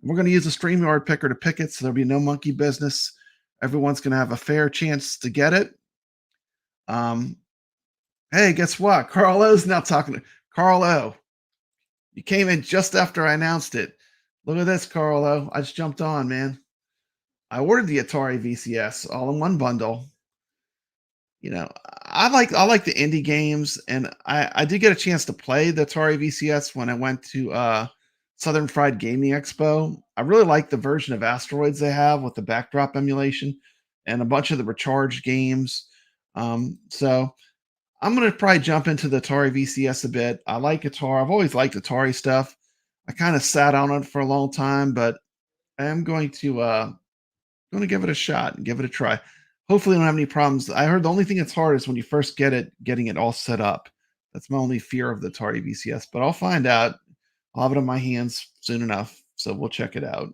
We're going to use a StreamYard picker to pick it, so there'll be no monkey business. Everyone's going to have a fair chance to get it. Hey, guess what? Carl O's now talking to Carl O. You came in just after I announced it. Look at this, Carl O. I just jumped on, man. I ordered the Atari VCS all in one bundle. I like the indie games, and I did get a chance to play the Atari VCS when I went to Southern Fried Gaming Expo. I really like the version of Asteroids they have with the backdrop emulation and a bunch of the recharged games. So I'm going to probably jump into the Atari VCS a bit. I like Atari. I've always liked Atari stuff. I kind of sat on it for a long time, but I am going to give it a shot and give it a try. Hopefully I don't have any problems. I heard the only thing that's hard is when you first get it, getting it all set up. That's my only fear of the Atari VCS, but I'll find out. I'll have it in my hands soon enough, so we'll check it out.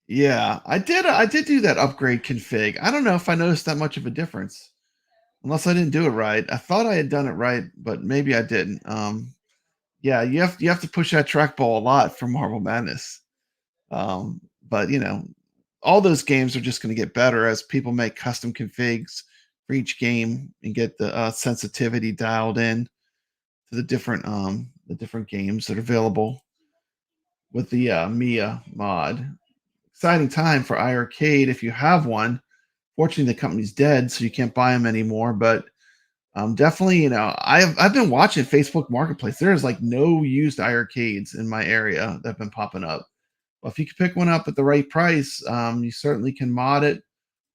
Yeah, I did do that upgrade config. I don't know if I noticed that much of a difference, unless I didn't do it right. I thought I had done it right, but maybe I didn't. Yeah, you have to push that trackball a lot for Marble Madness. But all those games are just going to get better as people make custom configs for each game and get the sensitivity dialed in to the different games that are available with the Mia mod. Exciting time for iiRcade if you have one. Fortunately, the company's dead, so you can't buy them anymore. But definitely, I've been watching Facebook Marketplace. There's like no used iiRcades in my area that have been popping up. Well, if you can pick one up at the right price, you certainly can mod it.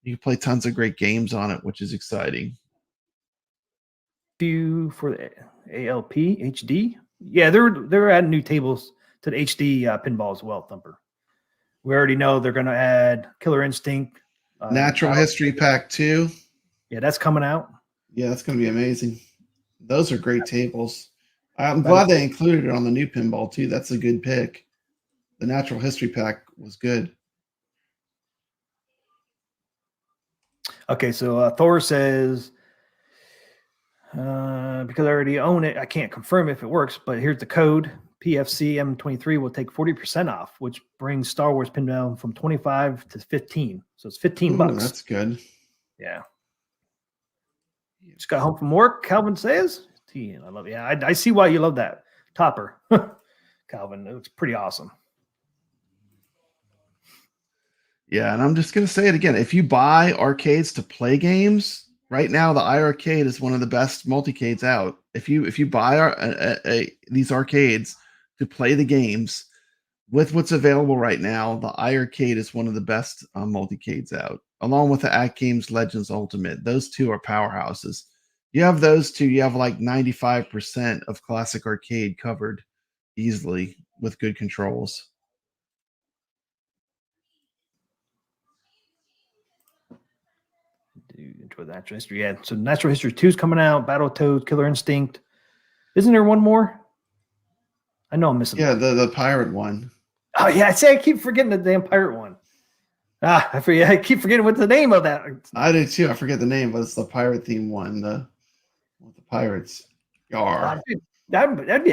You can play tons of great games on it, which is exciting. For the ALP HD, yeah, they're adding new tables to the HD pinball as well. Thumper. We already know they're going to add Killer Instinct, Natural History Pack 2. Yeah, that's coming out. Yeah, that's going to be amazing. Those are great tables. I'm glad they included it on the new pinball too. That's a good pick. The Natural History Pack was good. Okay, so Thor says, because I already own it, I can't confirm if it works, but here's the code. PFC M23 will take 40% off, which brings Star Wars pinball from 25 to 15. So it's $15. That's good. Yeah. Just got home from work, Calvin says. I love it. Yeah, I see why you love that topper. Calvin, it looks pretty awesome. Yeah, and I'm just going to say it again. If you buy arcades to play games, right now the iiRcade is one of the best multicades out. If you buy these arcades to play the games with what's available right now, the iiRcade is one of the best multicades out, along with the Atgames Legends Ultimate. Those two are powerhouses. You have those two, you have like 95% of classic arcade covered easily with good controls. Do you enjoy the Natural History? Yeah, so Natural History 2 is coming out, Battletoads, Killer Instinct. Isn't there one more? I know I'm missing. Yeah, the pirate one. Oh yeah, I keep forgetting the damn pirate one. I forget. I keep forgetting what the name of that. I do too. I forget the name, but it's the pirate theme one. The pirates. Yar. That'd be.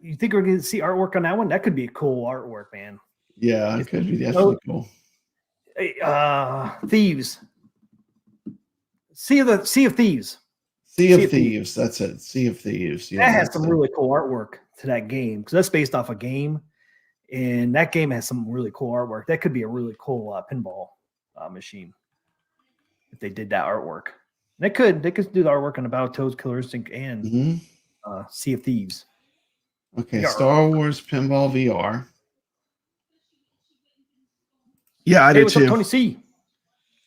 You think we're going to see artwork on that one? That could be a cool artwork, man. Yeah, it could be definitely cool. Thieves. Sea of Thieves. Sea of Thieves. That's it. Sea of Thieves. Yeah, that has some really cool artwork to that game because that's based off a game, and that game has some really cool artwork. That could be a really cool pinball machine if they did that artwork. They could do the artwork on Battletoads, Killer Instinct, and Sea of Thieves. Okay, Star Wars Pinball VR. Yeah, I do too. Tony C.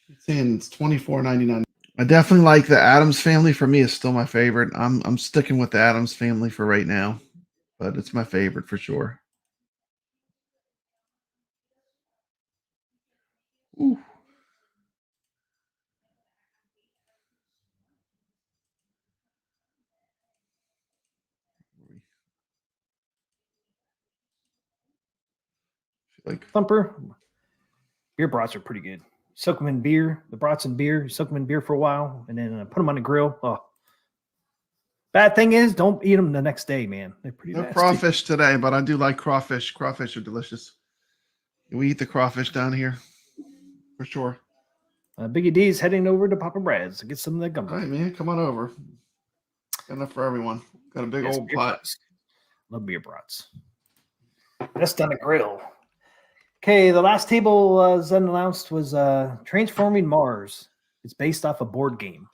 It's saying it's $24.99. I definitely like the Addams Family. For me, is still my favorite. I'm sticking with the Addams Family for right now, but it's my favorite for sure. Ooh. Like Thumper. Beer brats are pretty good. Soak them in beer, the brats in beer. You soak them in beer for a while, and then put them on the grill. Oh, bad thing is, don't eat them the next day, man. They're pretty. No nasty. crawfish today, but I do like crawfish. Crawfish are delicious. We eat the crawfish down here for sure. Biggie D's heading over to Papa Brad's to get some of that gumbo. All right, man, come on over. Got enough for everyone. Got a big old pot. Brats. Love beer brats. That's done a grill. Okay, the last table Zen announced was Transforming Mars. It's based off a board game.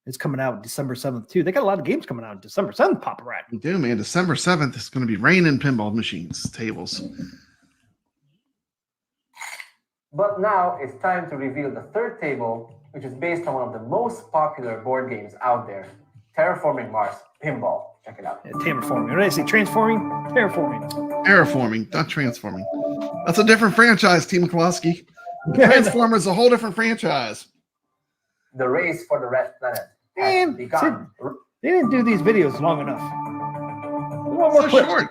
It's coming out December 7th, too. They got a lot of games coming out December 7th, Papa Rat. We do, man. December 7th is going to be raining pinball machines, tables. But now it's time to reveal the third table, which is based on one of the most popular board games out there, Terraforming Mars Pinball. Check it out. Yeah, terraforming. When I say transforming, terraforming. Terraforming, not transforming. That's a different franchise, Team McCloskey. Transformers is a whole different franchise. The race for the red planet has Man, begun. they didn't do these videos long enough. So short.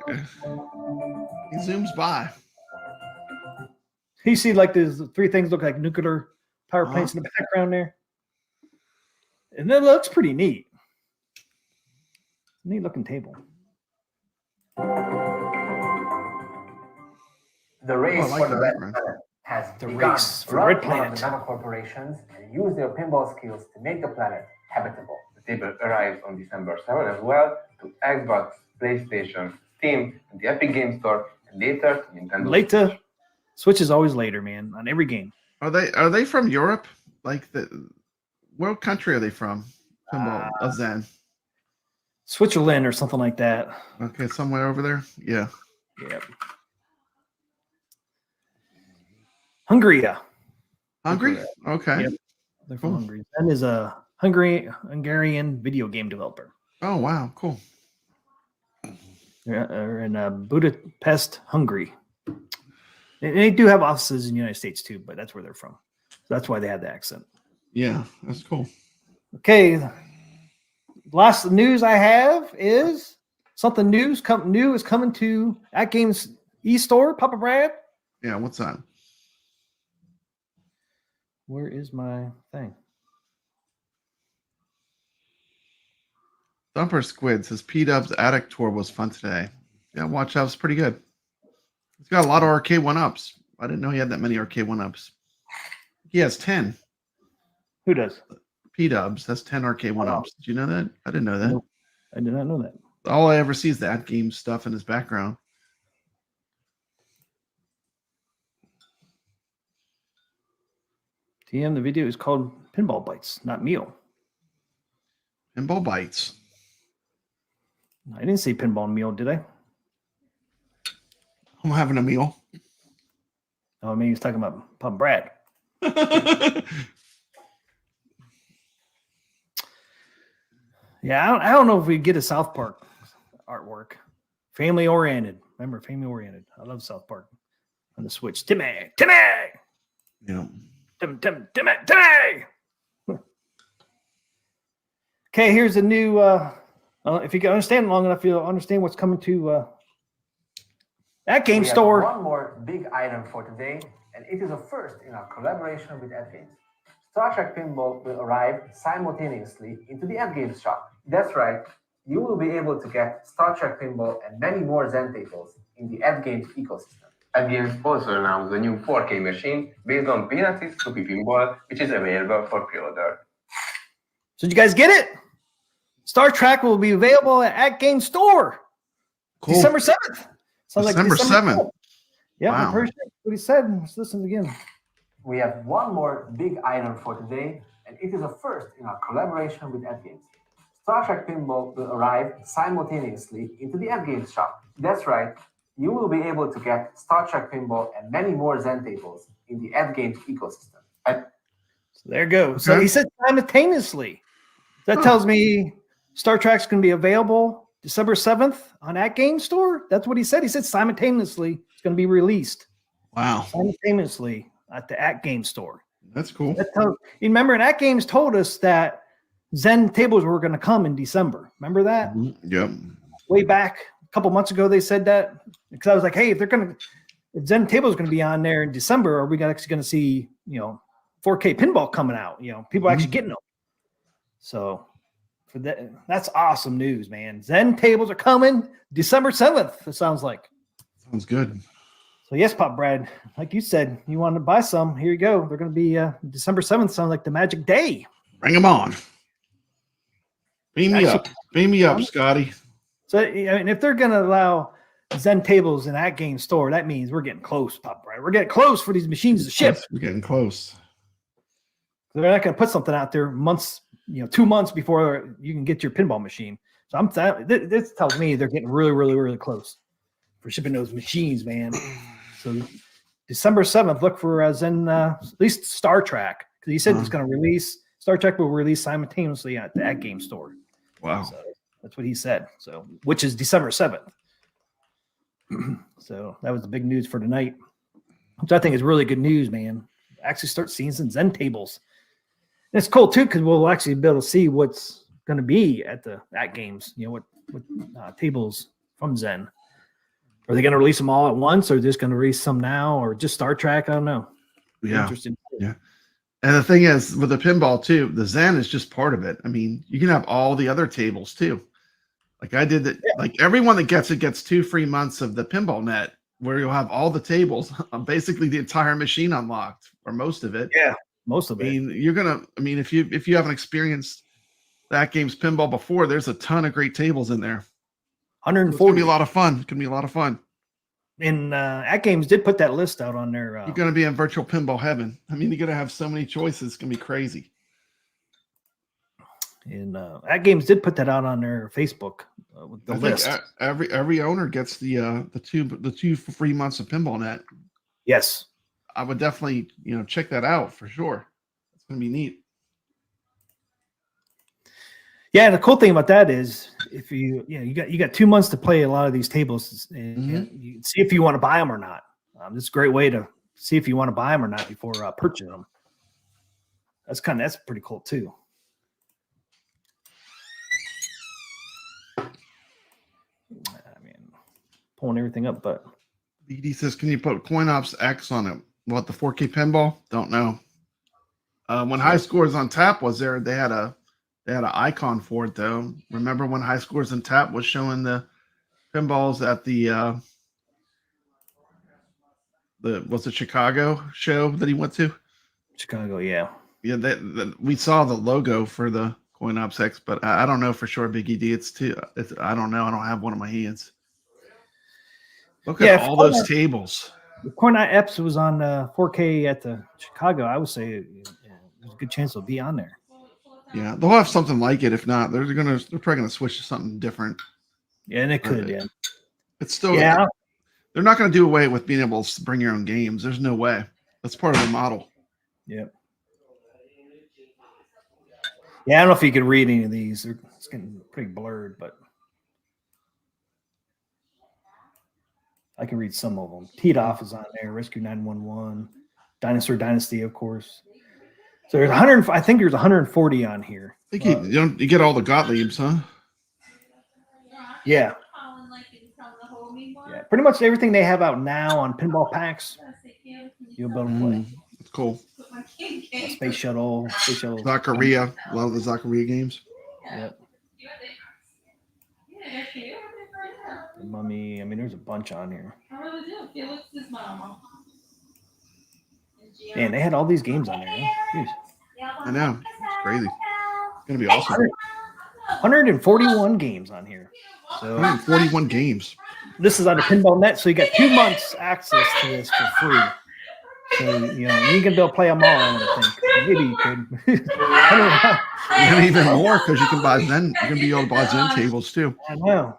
He zooms by. You see, like, there's three things look like nuclear power plants in the background there. And that looks pretty neat. Neat looking table. The race for the red planet has begun. Race for red planet. The nano corporations and use their pinball skills to make the planet habitable. The table arrives on December 7th as well to Xbox, PlayStation, Steam, and the Epic Games Store, and later to Nintendo. Later. Switch is always later, man, on every game. Are they from Europe? Like what country are they from? Pinball, Zen. Switzerland or something like that. Okay, somewhere over there. Yeah. Yep. Hungary. Hungry? Okay. Yep. They're from Hungary. Zen is a Hungarian video game developer. Oh wow, cool. They're in Budapest, Hungary. And they do have offices in the United States too, but that's where they're from. So that's why they have the accent. Yeah, that's cool. Okay. Last news I have is something new is coming to Atgames e-store, Papa Brad. Yeah, what's that? Where is my thing? Thumper Squid says P-Dub's Attic Tour was fun today. Yeah, watch that was pretty good. He's got a lot of arcade 1-ups. I didn't know he had that many arcade 1-ups. He has 10. Who does? P-Dubs. That's 10 arcade 1-ups. Did you know that? I didn't know that. Nope. I did not know that. All I ever see is the Atgames stuff in his background. TM, the video is called Pinball Bites, not Meal. Pinball Bites. I didn't say Pinball Meal, did I? I'm having a meal. Oh, maybe he's talking about Papa Brad. Yeah, I don't know if we get a South Park artwork. Family oriented. Remember, family oriented. I love South Park on the Switch. Timmy! Yeah. Timmy! Okay, here's a new. If you can understand long enough, you'll understand what's coming to that game store. One more big item for today, and it is a first in our collaboration with Atgames. Star Trek Pinball will arrive simultaneously into the Atgames shop. That's right, you will be able to get Star Trek Pinball and many more Zen tables in the Atgames ecosystem. Atgames also announced a new 4K machine based on Menace's Soupy Pinball, which is available for pre-order. So did you guys get it? Star Trek will be available at Atgames Store Cool. December 7th. Sounds like December 7th. 7th. Yeah, Wow. I'm pretty sure that's what he said. Let's listen again. We have one more big item for today, and it is a first in our collaboration with Atgames. Star Trek Pinball will arrive simultaneously into the Atgames shop. That's right, you will be able to get Star Trek Pinball and many more Zen tables in the Atgames ecosystem. So there you go. So he said simultaneously. That tells me Star Trek's going to be available December 7th on Atgames Store. That's what he said. He said simultaneously it's going to be released. Wow. Simultaneously at the Atgames Store. That's cool. You remember, and Atgames told us that Zen tables were going to come in December. Remember that? Yep. Way back a couple months ago, they said that because I was like, hey, if Zen table is going to be on there in December, are we actually going to see 4K pinball coming out? People actually getting them. So for that's awesome news, man. Zen tables are coming December 7th. It sounds like. Sounds good. So yes, Pop Brad, like you said, you want to buy some. Here you go. They're going to be December 7th. Sounds like the magic day. Bring them on. Beam me up. Beam me up, Scotty. So if they're going to allow Zen tables in that game store, that means we're getting close, Pop Brad. We're getting close for these machines to ship. Yes, we're getting close. They're not going to put something out there months, 2 months before you can get your pinball machine. So this tells me they're getting really, really, really close for shipping those machines, man. So December 7th, look for Zen, at least Star Trek, because he said it's going to release. Star Trek will release simultaneously at the Atgames Store. Wow. So that's what he said. So, which is December 7th. So that was the big news for tonight, which I think is really good news, man. Actually start seeing some Zen tables. And it's cool too, because we'll actually be able to see what's going to be at Games. What tables from Zen. Are they going to release them all at once, or just going to release some now, or just Star Trek? I don't know. Yeah. Yeah. And the thing is, with the pinball too, the Zen is just part of it. I mean, you can have all the other tables too. Like I did that. Yeah. Like everyone that gets it gets 2 free months of the pinball net, where you'll have all the tables, basically the entire machine unlocked, or most of it. Yeah, most of it. I mean, if you haven't experienced Atgames pinball before, there's a ton of great tables in there. 140. It's gonna be a lot of fun. It's gonna be a lot of fun. And Atgames did put that list out on their. You're gonna be in virtual pinball heaven. I mean, you're gonna have so many choices. It's gonna be crazy. And Atgames did put that out on their Facebook with the list. Every owner gets the 2 free months of pinball net. Yes, I would definitely check that out for sure. It's gonna be neat. Yeah, and the cool thing about that is if you got 2 months to play a lot of these tables, and you see if you want to buy them or not. It's a great way to see if you want to buy them or not before purchasing them. That's pretty cool too. I mean, pulling everything up, but BD says, "Can you put CoinOps X on it? What, the 4K pinball? Don't know." When High Scores on Tap was there, they had an icon for it though. Remember when High Scores on Tap was showing the pinballs at the Chicago show that he went to? Chicago, yeah. Yeah, we saw the logo for the CoinOps X, but I don't know for sure, Big ED. I don't know. I don't have one in my hands. Look at all those tables. If CoinOps X was on 4K at the Chicago, I would say there's a good chance it'll be on there. Yeah, they'll have something like it. If not, they're probably gonna switch to something different. Yeah, and it could. Yeah, it's still. Yeah, they're not gonna do away with being able to bring your own games. There's no way. That's part of the model. Yeah. Yeah, I don't know if you can read any of these. It's getting pretty blurred, but I can read some of them. Teed Off is on there. Rescue 911, Dinosaur Dynasty, of course. So there's 100. I think there's 140 on here. I think you get all the Gottliebs, huh? Yeah. Yeah, pretty much everything they have out now on pinball packs. You'll be able to play. That's cool. Space Shuttle. Zaccaria. A lot of the Zaccaria games. Yep. The Mummy. I mean, there's a bunch on here. Man, they had all these games on there. Huh? I know. It's crazy. It's gonna be awesome. 141 games on here. So 141 games. This is on the Pinball Net, so you got 2 months access to this for free. So you can go play them all. I think maybe you could. And even more because you can buy Zen. You can be able to buy Zen tables too. I know.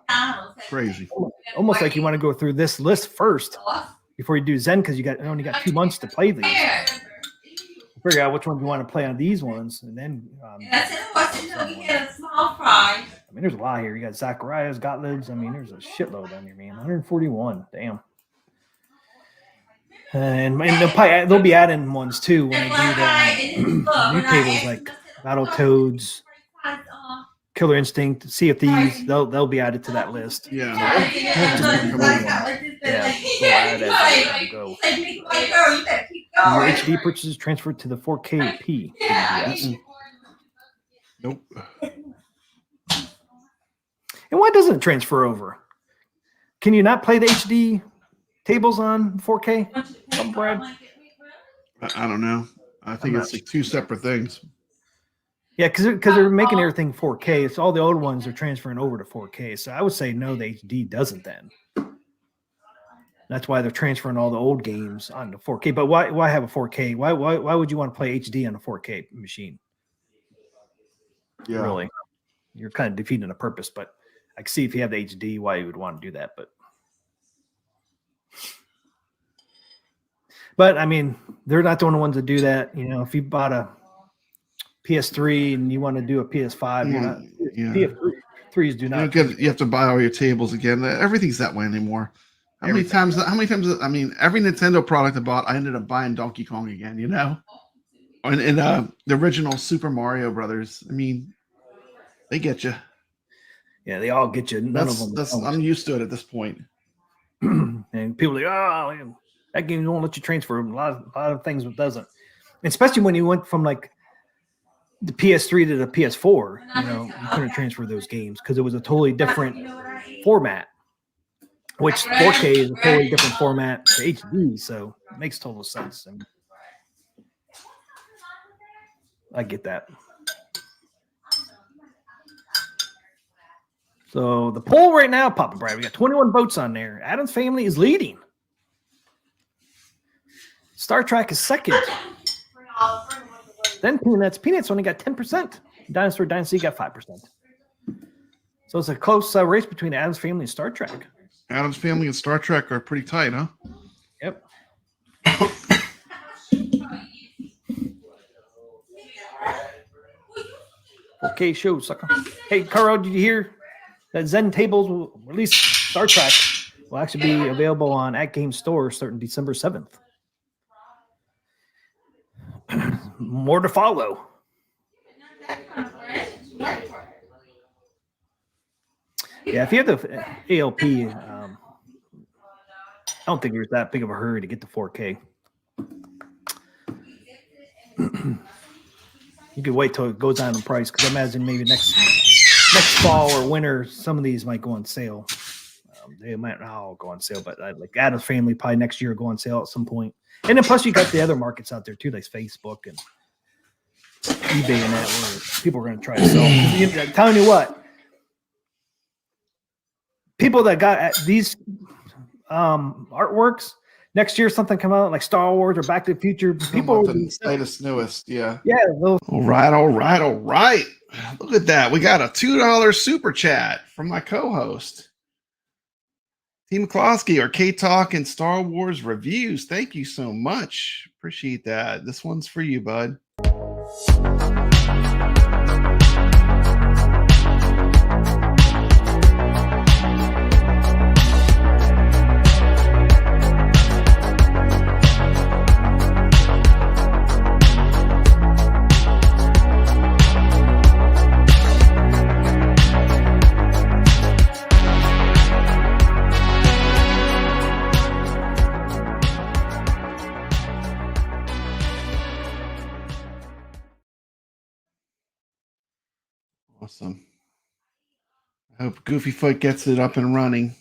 Crazy. Almost like you want to go through this list first before you do Zen because you only got 2 months to play these. Figure out which ones you want to play on these ones, and then. I mean, there's a lot here. You got Zacharias, Gottlieb's. I mean, there's a shitload on here, man. 141. Damn. And they'll be adding ones too when they do the new tables like Battletoads, Killer Instinct, Sea of Thieves. They'll be added to that list. Yeah. Go. Your HD purchases transferred to the 4K Yes. Nope. And why doesn't it transfer over? Can you not play the HD tables on 4K? Brad? I don't know. I think it's like 2 separate things. Yeah, because they're making everything 4K. So all the old ones are transferring over to 4K. So I would say no, the HD doesn't then. That's why they're transferring all the old games onto 4K. But why have a 4K? Why would you want to play HD on a 4K machine? Yeah. Really? You're kind of defeating the purpose, but I can see if you have the HD why you would want to do that, but I mean, they're not the only ones that do that. If you bought a PS3 and you want to do a PS5, you're not. PS3s do not. You have to buy all your tables again. Everything's that way anymore. How many times? I mean, every Nintendo product I bought, I ended up buying Donkey Kong again. And the original Super Mario Brothers. I mean, they get you. Yeah, they all get you. None of them. I'm used to it at this point. And people are like, oh, that game won't let you transfer. A lot of things it doesn't. Especially when you went from like the PS3 to the PS4, you couldn't transfer those games because it was a totally different format. Which 4K is a totally different format to HD, so it makes total sense. And I get that. So the poll right now, Papa Brad, we got 21 votes on there. Adam's Family is leading. Star Trek is second. Then Peanuts. Peanuts only got 10%. Dinosaur Dynasty got 5%. So it's a close race between Adam's Family and Star Trek. Adam's Family and Star Trek are pretty tight, huh? Yep. Okay, show, sucker. Hey, Caro, did you hear that Zen tables will release Star Trek will actually be available on Atgames store starting December 7th. More to follow. Yeah, if you have the ALP, I don't think there's that big of a hurry to get to 4K. You could wait till it goes down in price because I imagine maybe next fall or winter, some of these might go on sale. They might not all go on sale, but like Adam's Family probably next year go on sale at some point. And then plus you got the other markets out there too, like Facebook and eBay and that, where people are going to try to sell. I'm telling you what, people that got these artworks, next year something come out like Star Wars or Back to the Future, people the latest, newest, yeah. Yeah. All right. Look at that. We got a $2 super chat from my co-host. Team McCloskey, Arcade Talk and Star Wars reviews. Thank you so much. Appreciate that. This one's for you, bud. Awesome. I hope Goofy Foot gets it up and running.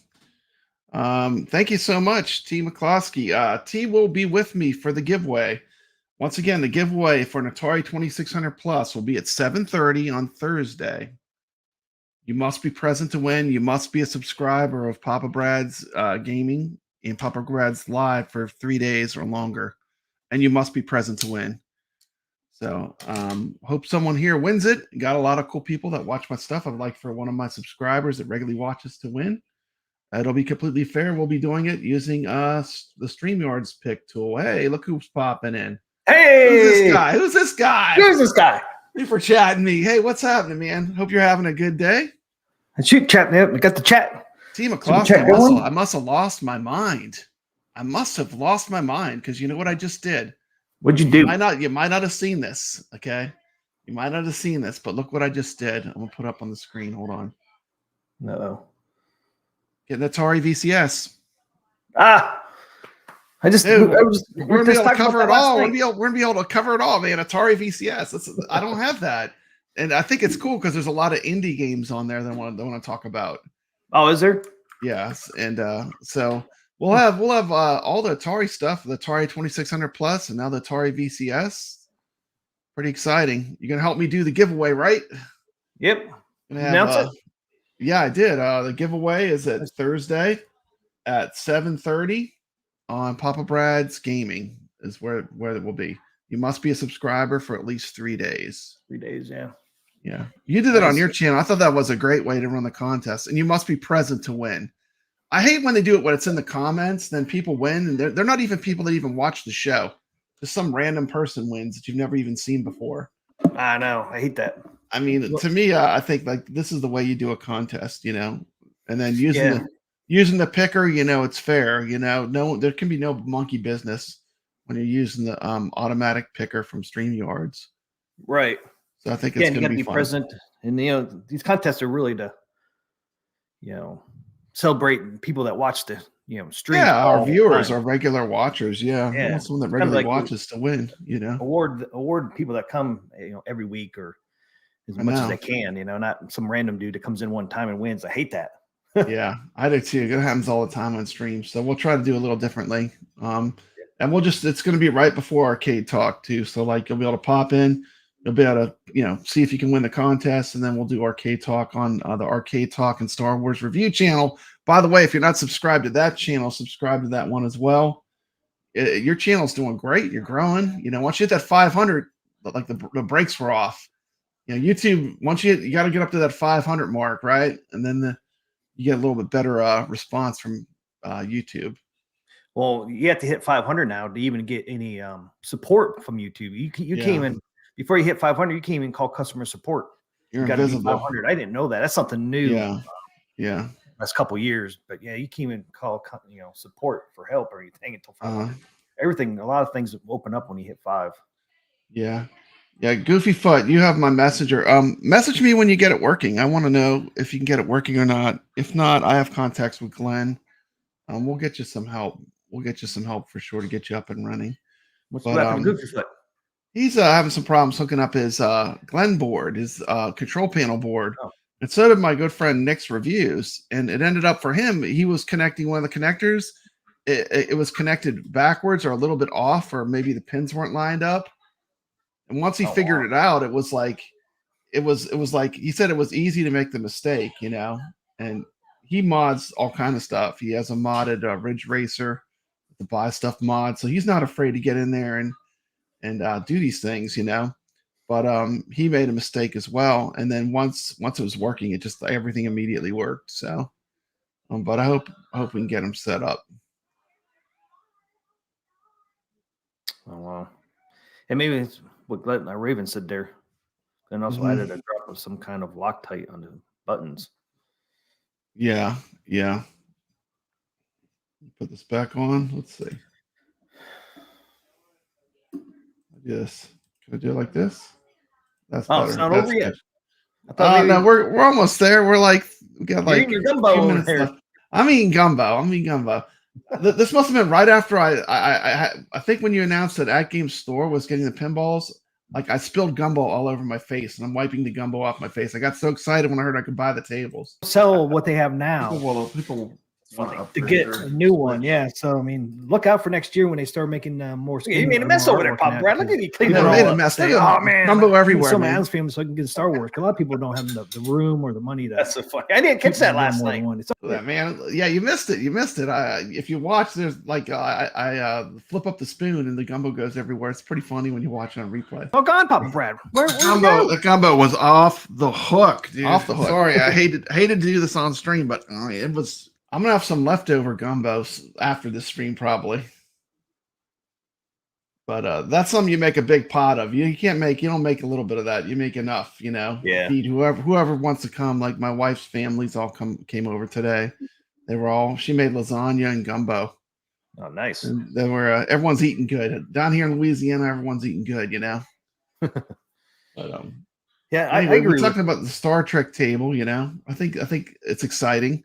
Thank you so much, T. McCloskey. T will be with me for the giveaway. Once again, the giveaway for an Atari 2600 Plus will be at 7:30 on Thursday. You must be present to win. You must be a subscriber of Papa Brad's Gaming and Papa Brad's Live for 3 days or longer. And you must be present to win. So hope someone here wins it. Got a lot of cool people that watch my stuff. I'd like for one of my subscribers that regularly watches to win. It'll be completely fair. We'll be doing it using the StreamYard's pick tool. Hey, look who's popping in. Hey, who's this guy? Who's this guy? Who's this guy? Thank you for chatting me. Hey, what's happening, man? Hope you're having a good day. Shoot, chat, man. We got the chat. Team McCloskey, I must have lost my mind. I must have lost my mind because you know what I just did? What'd you do? You might not have seen this, okay? You might not have seen this, but look what I just did. I'm going to put up on the screen. Hold on. No. Get an Atari VCS. We're gonna be able to cover it all. We're gonna be able to cover it all, man. Atari VCS. I don't have that, and I think it's cool because there's a lot of indie games on there that I want to talk about. Oh, is there? Yes, and so we'll have all the Atari stuff, the Atari 2600 Plus, and now the Atari VCS. Pretty exciting. You're gonna help me do the giveaway, right? Yep. Announce it. Yeah, I did. The giveaway is at Thursday at 7:30 on Papa Brad's Gaming is where it will be. You must be a subscriber for at least 3 days. 3 days, yeah. Yeah. You did that on your channel. I thought that was a great way to run the contest. And you must be present to win. I hate when they do it when it's in the comments, then people win, and they're not even people that even watch the show. Just some random person wins that you've never even seen before. I know. I hate that. I mean, to me, I think like this is the way you do a contest, you know, and then using the picker, you know, it's fair, you know, there can be no monkey business when you're using the automatic picker from StreamYards. Right. So I think it's going to be fun. Present, and you know, these contests are really to, you know, celebrate people that watch the, you know, stream. Yeah, our viewers, our regular watchers. Yeah, I want someone that regularly watches to win. You know, award people that come, you know, every week or as much as they can. You know, not some random dude that comes in one time and wins. I hate that. Yeah, I do too. It happens all the time on streams. So we'll try to do a little differently. And it's going to be right before Arcade Talk too. So like you'll be able to pop in. You'll be able to, you know, see if you can win the contest, and then we'll do Arcade Talk on the Arcade Talk and Star Wars Review channel. By the way, if you're not subscribed to that channel, subscribe to that one as well. Your channel's doing great. You're growing. You know, once you hit that 500, like the brakes were off. You know, YouTube, once you got to get up to that 500 mark, right? And then you get a little bit better response from YouTube. Well, you have to hit 500 now to even get any support from YouTube. You can't even, before you hit 500, you can't even call customer support. You're got to be invisible. 500. I didn't know that. That's something new. Yeah. Last couple of years, but yeah, you can't even call, you know, support for help or anything until 500. Everything, a lot of things open up when you hit 5. Yeah. Goofy Foot, you have my messenger. Message me when you get it working. I want to know if you can get it working or not. If not, I have contacts with Glenn. We'll get you some help. We'll get you some help for sure to get you up and running. What's happening to Goofy Foot? He's having some problems hooking up his Glenn board, his control panel board. Oh. And so did my good friend Nick's Reviews. And it ended up for him, he was connecting one of the connectors. It was connected backwards or a little bit off, or maybe the pins weren't lined up. And once he figured it out, it was like he said it was easy to make the mistake, you know. And he mods all kind of stuff. He has a modded Ridge Racer, the buy stuff mod, so he's not afraid to get in there and do these things, you know. But he made a mistake as well, and then once it was working, it just everything immediately worked. So, but I hope we can get him set up. Oh wow! And maybe it's what Raven said there. And also added a drop of some kind of Loctite on the buttons. Yeah. Put this back on. Let's see. Yes. Can I do it like this? That's better. It's not over yet. No, we're almost there. We got like your gumbo 2 minutes left. I'm eating gumbo. This must have been right after I think when you announced that Atgames store was getting the pinballs, like I spilled gumbo all over my face, and I'm wiping the gumbo off my face. I got so excited when I heard I could buy the tables. Sell what they have now. People funny to get a new one. Yeah, so I mean, look out for next year when they start making more. You made a mess over there, Pop Brad. Look at you cleaning it made all a up. mess. Say, Look at oh man, Gumbo everywhere, so my man. Adams family so I can get Star Wars. A lot of people don't have the room or the money to. That's so funny. I didn't catch that last night. Yeah, man. Yeah, you missed it. You missed it. If you watch, there's like I flip up the spoon and the gumbo goes everywhere. It's pretty funny when you watch it on replay. Oh, gone, Papa Brad. Where The gumbo was off the hook, dude. Off the hook. Sorry, I hated to do this on stream, but it was. I'm gonna have some leftover gumbos after this stream probably. But that's something you make a big pot of. You don't make a little bit of that. You make enough, Yeah. Feed whoever wants to come. Like my wife's families all came over today. She made lasagna and gumbo. Oh, nice. And they were everyone's eating good. Down here in Louisiana, everyone's eating good, But yeah, anyway, I agree. We're talking about the Star Trek table, I think it's exciting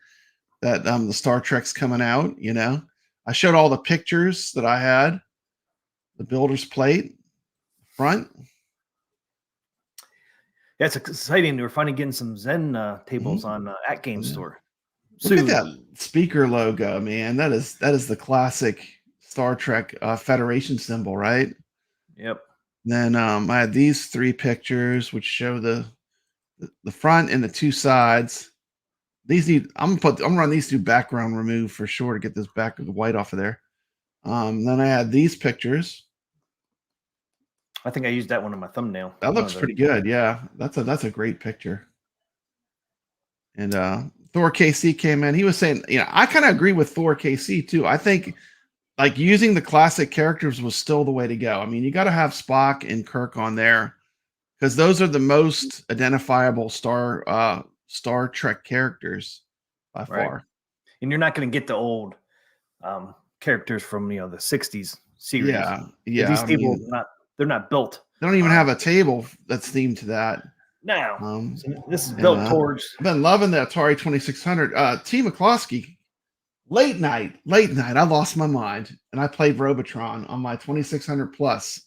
that the Star Trek's coming out, I showed all the pictures that I had. The builder's plate, front. Yeah, it's exciting. We're finally getting some Zen tables on Atgames store. Look at that speaker logo, man. That is the classic Star Trek Federation symbol, right? Yep. Then I had these 3 pictures, which show the front and the 2 sides. I'm gonna run these 2 background remove for sure to get this back of the white off of there. Then I had these pictures. I think I used that one in my thumbnail. That looks pretty good. Yeah, that's a great picture. And Thor KC came in. He was saying, I kind of agree with Thor KC too. I think like using the classic characters was still the way to go. I mean, you got to have Spock and Kirk on there because those are the most identifiable Star Trek characters by far. And you're not going to get the old characters from the 60s series. Yeah. These tables they're not built. They don't even have a table that's themed to that. No. So this is built towards. I've been loving the Atari 2600. T. McCloskey, late night. I lost my mind and I played Robotron on my 2600 Plus,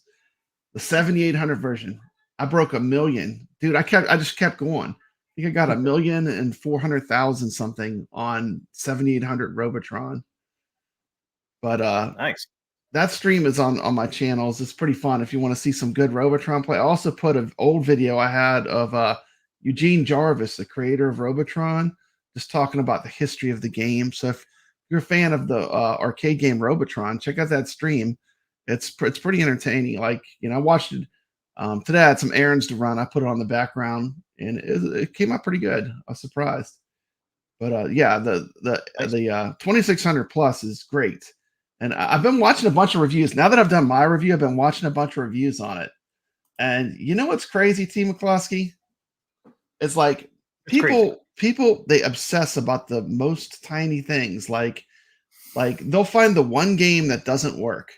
the 7800 version. I broke 1 million, dude. I just kept going. I think I got 1,400,000 something on 7800 Robotron. But nice. That stream is on my channels. It's pretty fun if you want to see some good Robotron play. I also put an old video I had of Eugene Jarvis, the creator of Robotron, just talking about the history of the game. So if you're a fan of the arcade game Robotron, check out that stream. It's pretty entertaining. Like, I watched it today. I had some errands to run. I put it on the background and it came out pretty good. I was surprised. But yeah, the 2600 Plus is great. And I've been watching a bunch of reviews. Now that I've done my review, I've been watching a bunch of reviews on it. And you know what's crazy, T. McCloskey? It's like people they obsess about the most tiny things. Like they'll find the one game that doesn't work,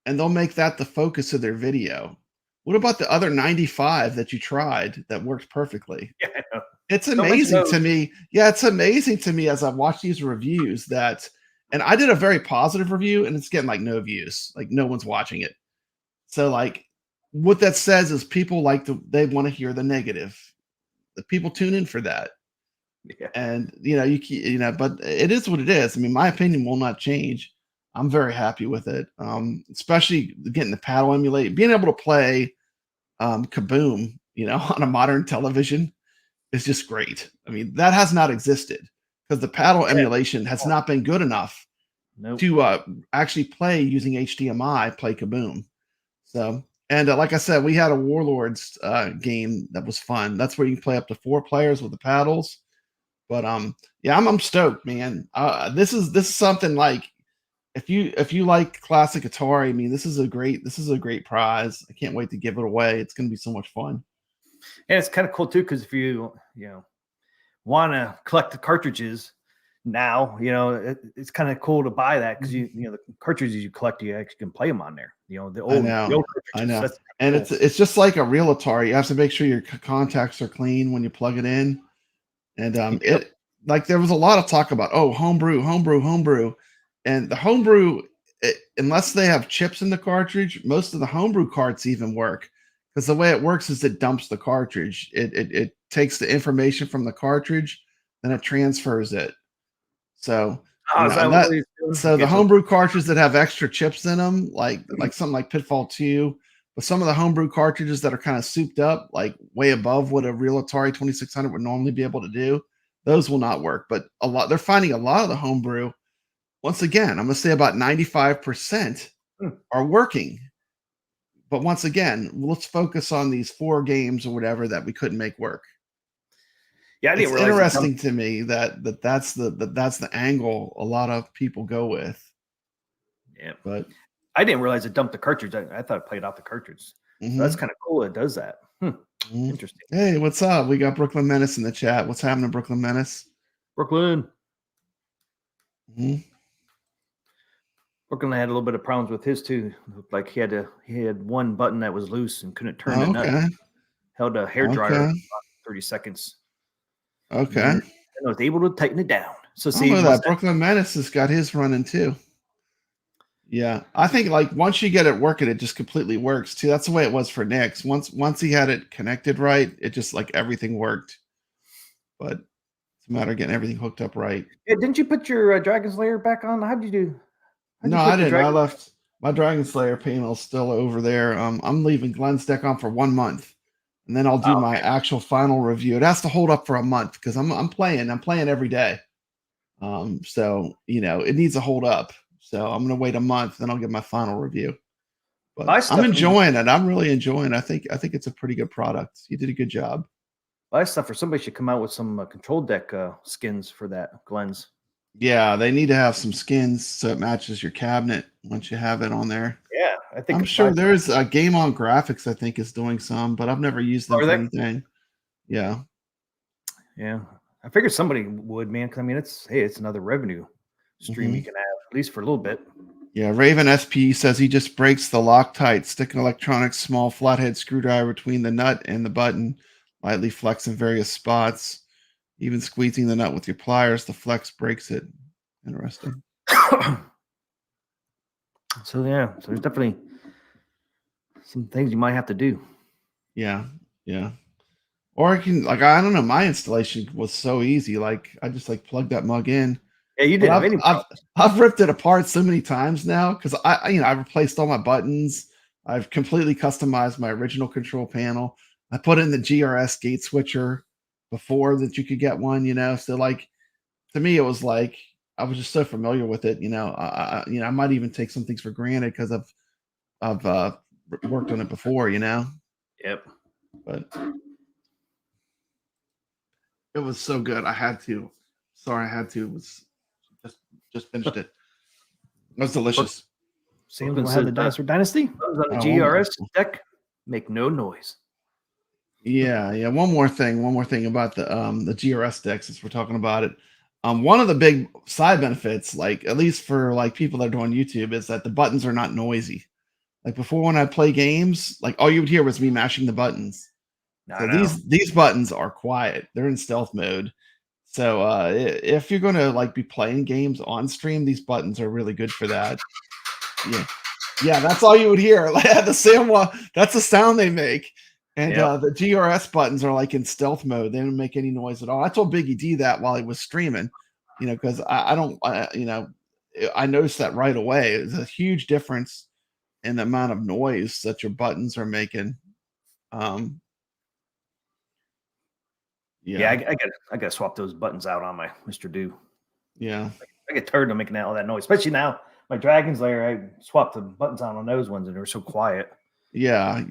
and they'll make that the focus of their video. What about the other 95 that you tried that worked perfectly? Yeah, it's amazing to me. Yeah, it's amazing to me as I watch these reviews that. And I did a very positive review and it's getting like no views, like no one's watching it. So like what that says is people they want to hear the negative. The people tune in for that. Yeah. And but it is what it is. I mean, my opinion will not change. I'm very happy with it. Especially getting the paddle emulate, being able to play Kaboom, on a modern television is just great. I mean, that has not existed. Because the paddle emulation has not been good enough to actually play using HDMI, play Kaboom. So, and like I said, we had a Warlords game that was fun. That's where you can play up to 4 players with the paddles. But yeah, I'm stoked, man. This is something like if you like classic Atari, I mean, this is a great prize. I can't wait to give it away. It's going to be so much fun. And it's kind of cool too, because if you want to collect the cartridges now, it's kind of cool to buy that because the cartridges you collect, you actually can play them on there. The old cartridges. I know. That's and cool. it's just like a real Atari. You have to make sure your contacts are clean when you plug it in. And it like there was a lot of talk about homebrew, and the homebrew, unless they have chips in the cartridge, most of the homebrew carts even work. Because the way it works is it dumps the cartridge. It takes the information from the cartridge, then it transfers it. So, so the homebrew cartridges that have extra chips in them, like something like Pitfall 2, but some of the homebrew cartridges that are kind of souped up, like way above what a real Atari 2600 would normally be able to do, those will not work. But they're finding a lot of the homebrew. Once again, I'm going to say about 95% are working. But once again, let's focus on these 4 games or whatever that we couldn't make work. Yeah, it's interesting to me that's the angle a lot of people go with. Yeah, but I didn't realize it dumped the cartridge. I thought it played off the cartridge. So that's kind of cool. It does that. Interesting. Hey, what's up? We got Brooklyn Menace in the chat. What's happening, Brooklyn Menace? Brooklyn had a little bit of problems with his too. Looked like he had one button that was loose and couldn't turn the nut. Held a hair dryer for about 30 seconds. Okay. And I was able to tighten it down. So see that Brooklyn Menace has got his running too. Yeah, I think like once you get it working, it just completely works too. That's the way it was for Nick's. Once he had it connected right, it just like everything worked. But it's a matter of getting everything hooked up right. Yeah, didn't you put your Dragon's Lair back on? How did you do? No, I didn't. I left my Dragon Slayer panel still over there. I'm leaving Glenn's deck on for 1 month, and then I'll do my actual final review. It has to hold up for a month because I'm playing every day. So it needs to hold up. So I'm gonna wait a month, then I'll get my final review. But I'm enjoying it. I'm really enjoying it. I think it's a pretty good product. You did a good job. My stuff for somebody should come out with some control deck skins for that, Glenn's. Yeah, they need to have some skins so it matches your cabinet once you have it on there. Yeah, I think I'm sure there's a Game On Graphics. I think is doing some, but I've never used them for anything. Yeah. I figured somebody would, man. Because I mean, it's another revenue stream you can have at least for a little bit. Yeah, Raven SP says he just breaks the Loctite, stick an electronic small flathead screwdriver between the nut and the button, lightly flex in various spots. Even squeezing the nut with your pliers, the flex breaks it. Interesting. So there's definitely some things you might have to do. Yeah. Or I can I don't know. My installation was so easy. Like I just plugged that mug in. Yeah, you didn't. I've ripped it apart so many times now because I replaced all my buttons. I've completely customized my original control panel. I put in the GRS gate switcher before that you could get one, so to me it was like I was just so familiar with it, I might even take some things for granted because I've worked on it before, Yep. But it was so good. I had to. It was just finished it. It was delicious. Sam gonna have the Dinosaur Dynasty on the GRS deck. Make no noise. Yeah. One more thing about the GRS deck, since we're talking about it. One of the big side benefits, at least for people that are doing YouTube, is that the buttons are not noisy. Like before, when I play games, all you would hear was me mashing the buttons. These buttons are quiet. They're in stealth mode. So if you're gonna be playing games on stream, these buttons are really good for that. Yeah, that's all you would hear. The Samwa, that's the sound they make. And the GRS buttons are in stealth mode. They don't make any noise at all. I told Biggie D that while he was streaming, because I noticed that right away. It's a huge difference in the amount of noise that your buttons are making. I gotta swap those buttons out on my Mr. Do. Yeah, I get tired of making all that noise, especially now. My Dragon's Lair, I swapped the buttons out on those ones, and they were so quiet. Yeah.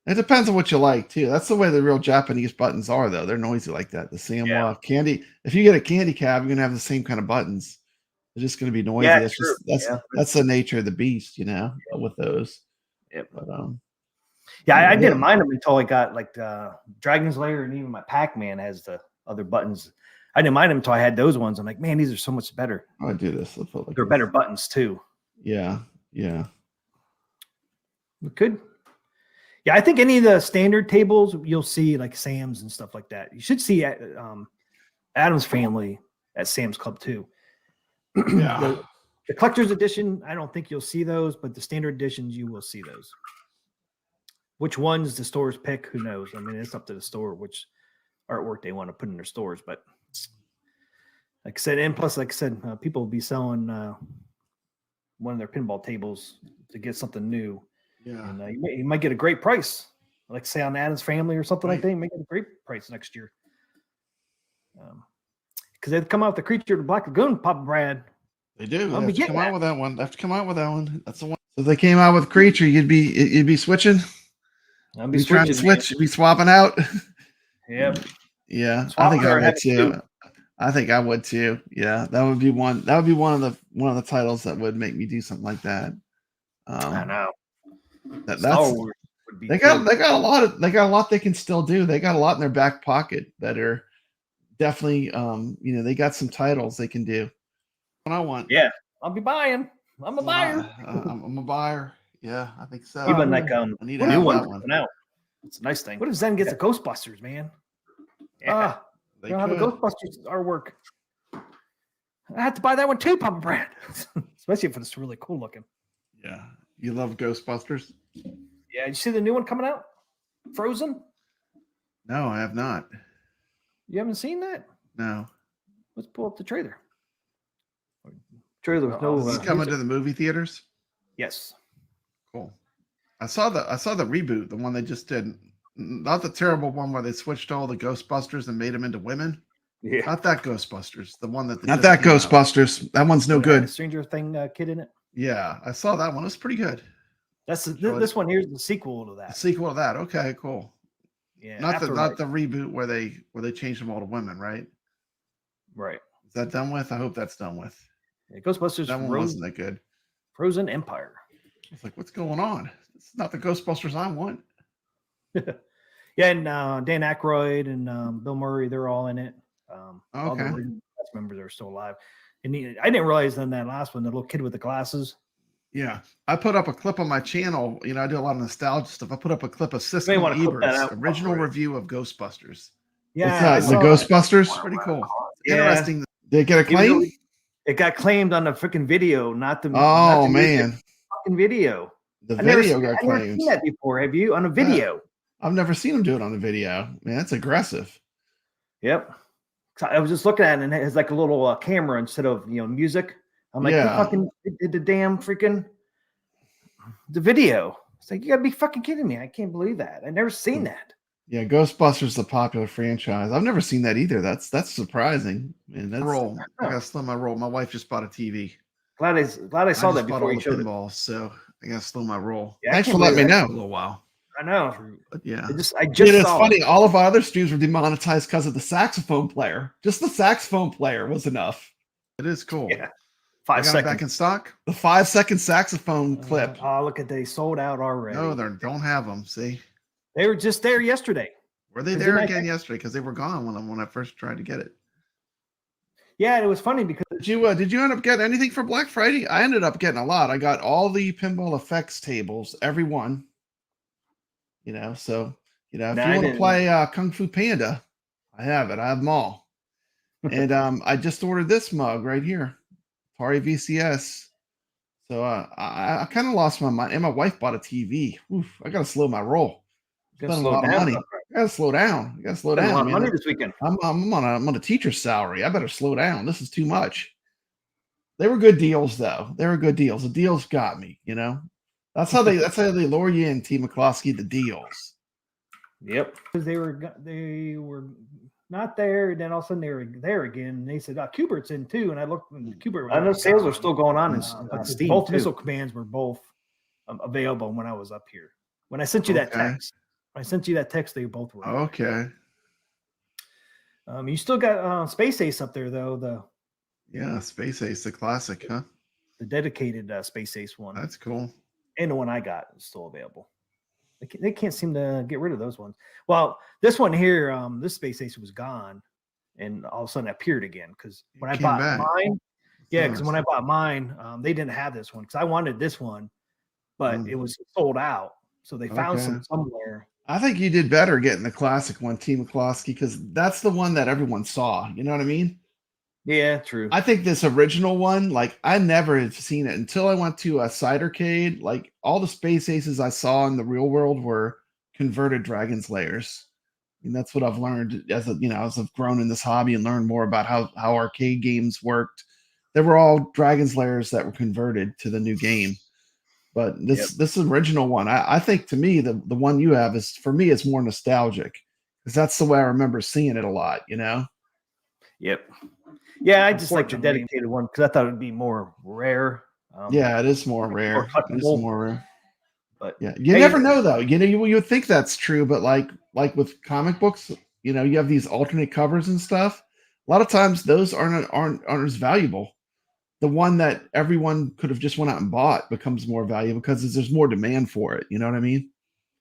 It depends on what you like too. That's the way the real Japanese buttons are, though. They're noisy like that. The Samwa candy. If you get a candy cab, you're gonna have the same kind of buttons. They're just gonna be noisy. That's the nature of the beast, with those. Yep. But I didn't mind them until I got Dragon's Lair, and even my Pac-Man has the other buttons. I didn't mind them until I had those ones. I'm like, man, these are so much better. I do this. They're better buttons too. Yeah. We could. Yeah, I think any of the standard tables you'll see Sam's and stuff like that. You should see Adam's Family at Sam's Club too. Yeah. The collector's edition, I don't think you'll see those, but the standard editions you will see those. Which ones the stores pick, who knows? I mean, it's up to the store which artwork they want to put in their stores, but Like I said, and plus, like I said, people will be selling one of their pinball tables to get something new. Yeah. And you might get a great price. Like say on Adam's Family or something like that. You might get a great price next year. Because they've come out with the Creature of the Black Lagoon, Papa Brad. They do. They have to come out with that one. They have to come out with that one. That's the one. So if they came out with Creature, you'd be switching. I'd be trying to switch. You'd be swapping out. Yep. Yeah, I think I would too. I think I would too. Yeah, that would be one. That would be one of the titles that would make me do something like that. I know. That's would be they got a lot they can still do. They got a lot in their back pocket that are definitely they got some titles they can do. What I want. Yeah, I'll be buying. I'm a buyer. I'm a buyer. Yeah, I think so. Even like I need to new have one that one. now. It's a nice thing. What if Zen gets the Ghostbusters, man? Yeah, they don't have a Ghostbusters artwork. I had to buy that one too, Papa Brad. Especially if it's really cool looking. Yeah, you love Ghostbusters. Yeah, you see the new one coming out? Frozen? No, I have not. You haven't seen that? No. Let's pull up the trailer. Trailer with no. Is coming to the movie theaters? Yes. Cool. I saw the reboot, the one they just did. Not the terrible one where they switched all the Ghostbusters and made them into women. Yeah. Not that Ghostbusters. The one that not that Ghostbusters. That one's no good. Stranger Thing kid in it. Yeah, I saw that one. It was pretty good. That's this one here's the sequel to that. The sequel to that. Okay, cool. Yeah. Not the reboot where they changed them all to women, right? Right. Is that done with? I hope that's done with. Yeah, Ghostbusters. That one wasn't that good. Frozen Empire. It's like, what's going on? It's not the Ghostbusters I want. Yeah, and Dan Aykroyd and Bill Murray, they're all in it. All the cast members are still alive. And I didn't realize in that last one, the little kid with the glasses. Yeah, I put up a clip on my channel. I do a lot of nostalgia stuff. I put up a clip of Cisco Ebert's original review of Ghostbusters. Yeah, the Ghostbusters. Pretty cool. Yeah. Interesting. Did it get a claim? It got claimed on the freaking video, not the. Oh man, fucking video. The video got claimed. I've never seen that before. Have you on a video? I've never seen him do it on a video. Man, that's aggressive. Yep. I was just looking at it, and it has like a little camera instead of music. I'm like, yeah. Who fucking did the damn freaking the video? It's like, you gotta be fucking kidding me! I can't believe that. I've never seen that. Yeah, Ghostbusters is a popular franchise. I've never seen that either. That's surprising. Man, that's roll. I gotta slow my roll. My wife just bought a TV. Glad I saw that before you showed pinball, so I gotta slow my roll. Yeah, thanks for letting me know. A little while. I know. But yeah. I just it's funny. All of our other streams were demonetized because of the saxophone player. Just the saxophone player was enough. It is cool. Yeah. 5 seconds. Back in stock. The 5-second saxophone clip. Oh, look at they sold out already. No, they don't have them. See, they were just there yesterday. Were they there again yesterday? Because they were gone when I first tried to get it. Yeah, it was funny because did you end up getting anything for Black Friday? I ended up getting a lot. I got all the pinball effects tables, every one. So if you want to play Kung Fu Panda, I have it. I have them all. And I just ordered this mug right here, Atari VCS. So I kind of lost my mind. And my wife bought a TV. Oof, I gotta slow my roll. Spend a lot of money. I gotta slow down. I gotta slow down. A lot of money this weekend. I'm on a teacher's salary. I better slow down. This is too much. They were good deals though. They were good deals. The deals got me. That's how they lure you in, T. McCloskey, the deals. Yep. Because they were not there, and then all of a sudden they were there again. And they said, Kubert's in too. And I looked, and Kubert. I know sales are still going on in Steam. Both missile commands were both available when I was up here. When I sent you that text, they both were. Okay. You still got Space Ace up there though. Space Ace, the classic, huh? The dedicated Space Ace one. That's cool. And the one I got is still available. They can't seem to get rid of those ones. Well, this one here, this Space Ace was gone, and all of a sudden it appeared again. Because when I bought mine, when I bought mine, they didn't have this one because I wanted this one, but it was sold out. So they found some somewhere. I think you did better getting the classic one, T. McCloskey, because that's the one that everyone saw. You know what I mean? Yeah, true. I think this original one, like I never had seen it until I went to a Cidercade. Like all the Space Aces I saw in the real world were converted Dragon's Lairs. mean, that's what I've learned as I've grown in this hobby and learned more about how arcade games worked. They were all Dragon's Lairs that were converted to the new game. But this original one, I think to me, the one you have is, for me, it's more nostalgic because that's the way I remember seeing it a lot, Yep. Yeah, I just like the dedicated one because I thought it'd be more rare. Yeah, it is more rare. It is more rare. But yeah, you never know though. You would think that's true, but like with comic books, you have these alternate covers and stuff. A lot of times those aren't as valuable. The one that everyone could have just went out and bought becomes more valuable because there's more demand for it. You know what I mean?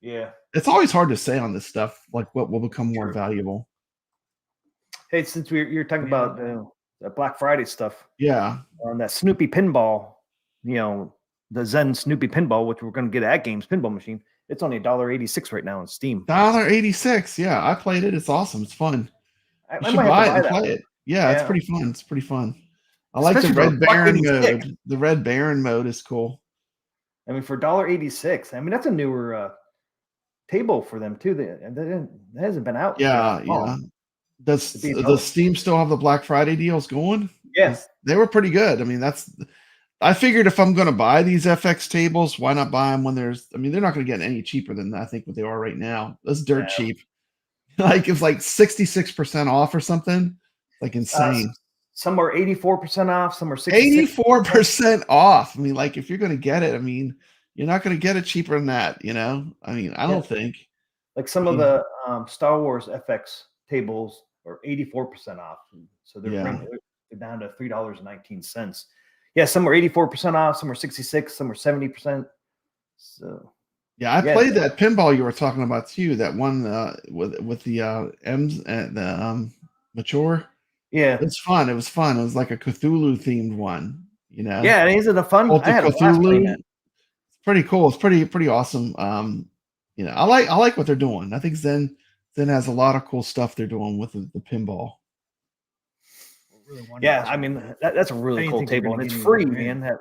Yeah. It's always hard to say on this stuff, like what will become more valuable. Hey, since you're talking about the Black Friday stuff. Yeah. On that Snoopy pinball, the Zen Snoopy pinball, which we're going to get at Games pinball machine. It's only $1.86 right now on Steam. $1.86. Yeah, I played it. It's awesome. It's fun. You should buy it and play it. Yeah, it's pretty fun. It's pretty fun. I like the Red Baron mode. The Red Baron mode is cool. I mean, for $1.86, I mean, that's a newer table for them too. That hasn't been out. Yeah. Does Steam still have the Black Friday deals going? Yes. They were pretty good. I mean, I figured if I'm going to buy these FX tables, why not buy them when they're not going to get any cheaper than I think what they are right now. That's dirt cheap. Like it's like 66% off or something. Like insane. Some are 84% off. Some are 84% off. I mean, like if you're going to get it, I mean, you're not going to get it cheaper than that. I mean, I don't think. Like some of the Star Wars FX tables are 84% off. So they're down to $3.19. Yeah, some are 84% off, some are 66%, some are 70%. So yeah, I played that pinball you were talking about too. That one with the M's and the mature. Yeah, it's fun. It was fun. It was like a Cthulhu themed one. Yeah, and isn't it fun? I had Cthulhu. It's pretty cool. It's pretty awesome. I like what they're doing. I think Zen has a lot of cool stuff they're doing with the pinball. Yeah, I mean that's a really cool table, and it's free, man. That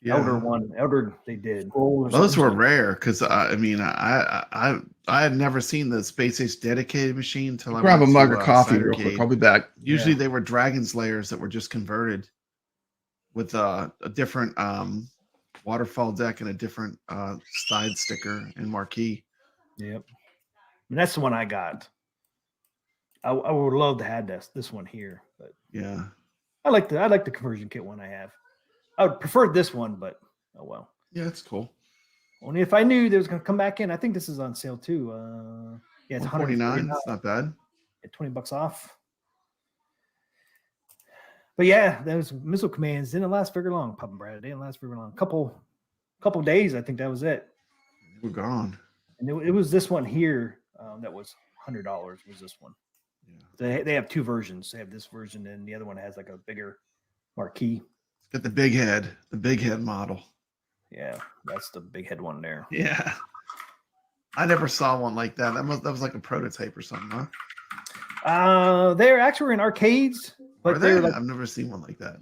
Elder they did. Those were rare because I mean I had never seen the Space Ace dedicated machine until I grab a mug of coffee real quick. I'll be back. Usually they were Dragon's Lairs that were just converted with a different waterfall deck and a different side sticker and marquee. Yep, and that's the one I got. I would love to have this one here, but yeah, I like the conversion kit one I have. I would prefer this one, but oh well. Yeah, it's cool. Only if I knew there was going to come back in. I think this is on sale too. Yeah, it's $149. It's not bad. At $20 off. But yeah, those missile commands didn't last very long, Pop and Brad. They didn't last very long. Couple days, I think that was it. We're gone. And it was this one here that was $100. Was this one? Yeah. They have two versions. They have this version, and the other one has like a bigger marquee. It's got the big head model. Yeah, that's the big head one there. Yeah, I never saw one like that. That was like a prototype or something, huh? They're actually in arcades, but they're like, I've never seen one like that.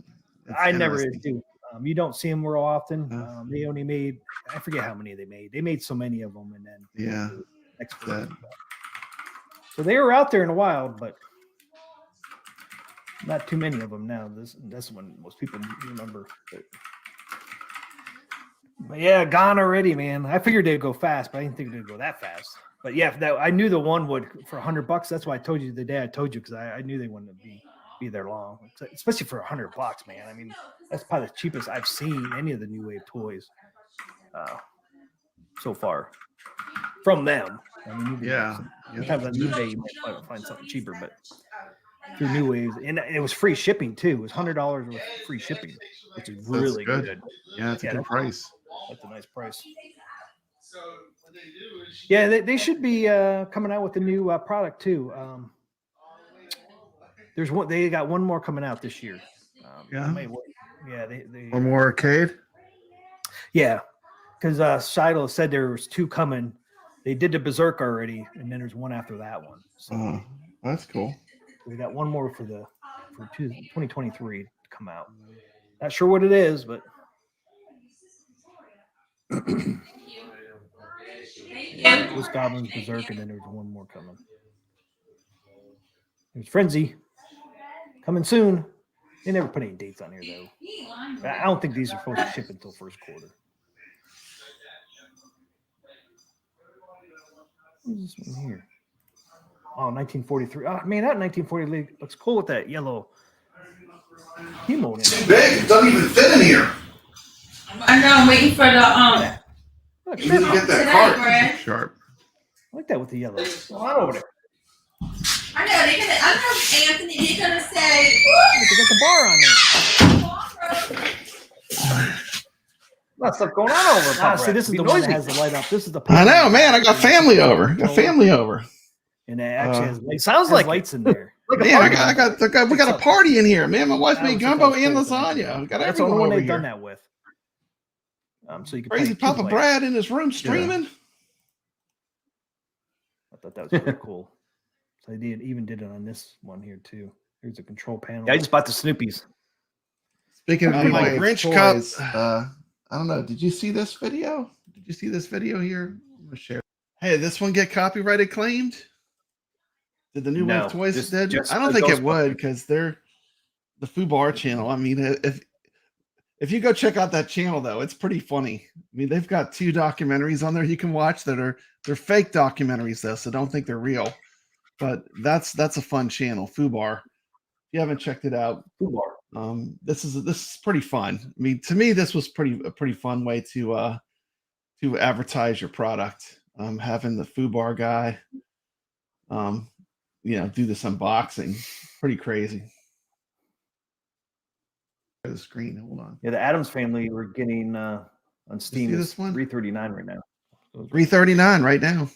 I never do. You don't see them real often. They only made, I forget how many they made. They made so many of them, and then so they were out there in the wild, but not too many of them now. This one most people remember. But yeah, gone already, man. I figured they'd go fast, but I didn't think they'd go that fast. But yeah, I knew the one would for $100. That's why I told you the day I told you, because I knew they wouldn't be there long, especially for $100, man. I mean, that's probably the cheapest I've seen any of the new wave toys so far from them. I mean, sometimes on eBay you might find something cheaper, but through New Waves, and it was free shipping too. It was $100 with free shipping, which is really good. Yeah, that's a good price. That's a nice price. Yeah, they should be coming out with a new product too. There's one. They got one more coming out this year. They one more arcade. Yeah, because Shiloh said there was two coming. They did the Berserk already, and then there's one after that one. So that's cool. We got one more for 2023 to come out. Not sure what it is, but it was Goblins Berserk, and then there's one more coming. There's Frenzy coming soon. They never put any dates on here though. I don't think these are supposed to ship until first quarter. What is this one here? Oh, 1943. Oh man, that 1940 looks cool with that yellow Timo. It's too big. It doesn't even fit in here. I know. I'm waiting for the You need to get that cart. Sharp. I like that with the yellow. What's going on over there? I know Anthony. They're gonna say. They got the bar on there. Lots of stuff going on over. See, this is the one that has the light up. This is the. I know, man. I got family over. And it actually has lights. Sounds like lights in there. Man, we got a party in here, man. My wife made gumbo and lasagna. We got That's the everyone only one over they've here. done that with. So you can Crazy Papa Brad in his room streaming. I thought that was pretty cool. So they even did it on this one here too. Here's a control panel. Yeah, I just bought the Snoopies. Speaking of my Grinch toys, I don't know. Did you see this video? Did you see this video here? I'm gonna share. Hey, did this one get copyrighted claimed? Did the New Wave Toys did? I don't think it would because they're the Fubar channel. I mean, if you go check out that channel though, it's pretty funny. I mean, they've got 2 documentaries on there you can watch they're fake documentaries though, so don't think they're real. But that's a fun channel, Fubar. If you haven't checked it out, Fubar. This is pretty fun. I mean, to me, this was a pretty fun way to advertise your product. Having the Fubar guy, do this unboxing, pretty crazy. The screen, hold on. Yeah, the Adams Family we're getting on Steam this one? $339 right now. $339 right now.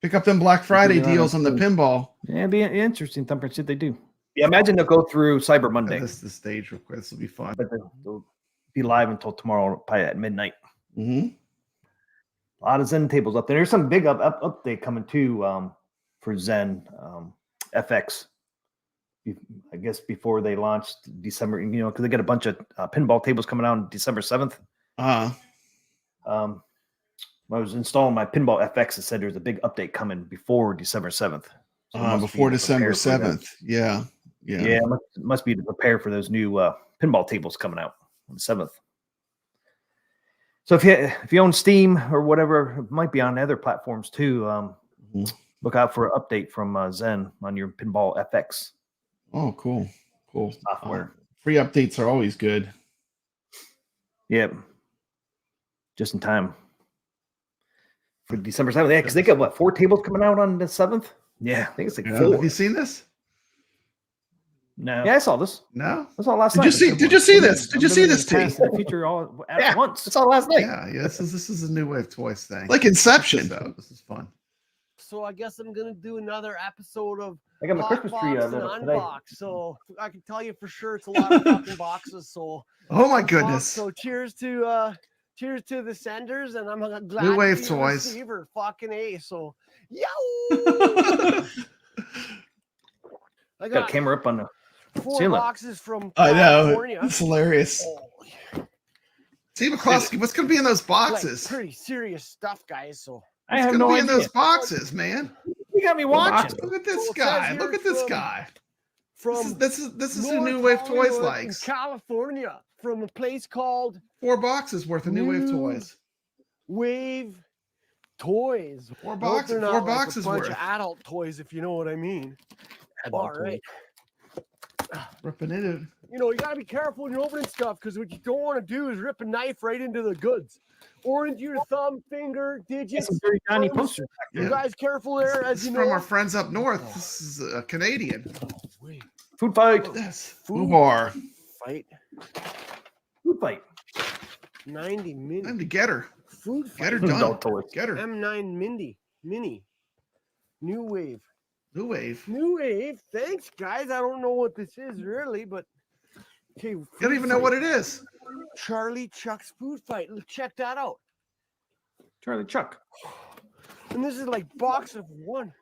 Pick up them Black Friday deals on the pinball. Yeah, it'd be interesting. Thumbprint shit they do. Yeah, imagine they'll go through Cyber Monday. This is the stage real quick. This will be fun. But they'll be live until tomorrow, probably at midnight. Mm-hmm. A lot of Zen tables up there. There's some big update coming too for Zen FX. I guess before they launched December, because they got a bunch of pinball tables coming out on December 7th. When I was installing my Pinball FX, it said there's a big update coming before December 7th. So before December 7th. Yeah. It must be to prepare for those new pinball tables coming out on the 7th. So if you own Steam or whatever, it might be on other platforms too. Look out for an update from Zen on your Pinball FX. Oh, cool. Software. Free updates are always good. Yep. Just in time. For December 7th. Yeah, because they got 4 tables coming out on the 7th? Yeah, I think it's like 4. Have you seen this? No. Yeah, I saw this. No? I saw last night. Did you see this? Did you see this, Steve? Feature all at once. I saw it last night. Yeah, this is a New Wave Toys thing. Like Inception. This is fun. So I guess I'm gonna do another episode of I got my Christmas tree lit up today. So I can tell you for sure it's a lot of fucking boxes. So oh my goodness. So cheers to the senders, and I'm glad New Wave to be Toys. A receiver. Fucking A. So yo. I got a camera up on the 4 ceiling. boxes from I know. California. It's hilarious. See, McCloskey, what's going to be in those boxes? Like pretty serious stuff, guys. So I have no idea. In those boxes, man. You got me watching. Look at this guy. Look at this guy. From this is who New Wave Toys likes. California, from a place called 4 boxes worth of New Wave Toys. Wave Toys. 4 boxes. 4 like boxes a bunch worth. Of adult toys, if you know what I mean. All right. Ripping it in. You gotta be careful when you're opening stuff, because what you don't want to do is rip a knife right into the goods, or into your thumb, finger, digits. Some very tiny posters. You guys careful there, as you know. From our friends up north. This is a Canadian. Food fight. This Fubar. Fight. Food fight. 90 minutes. Time to get her. Food fight. Get her done. Get her. M9 Mini. New Wave. New Wave. New Wave. Thanks, guys. I don't know what this is really, but okay. You don't even know what it is. Charlie Chuck's Food Fight. Check that out. Charlie Chuck. And this is like box of 1.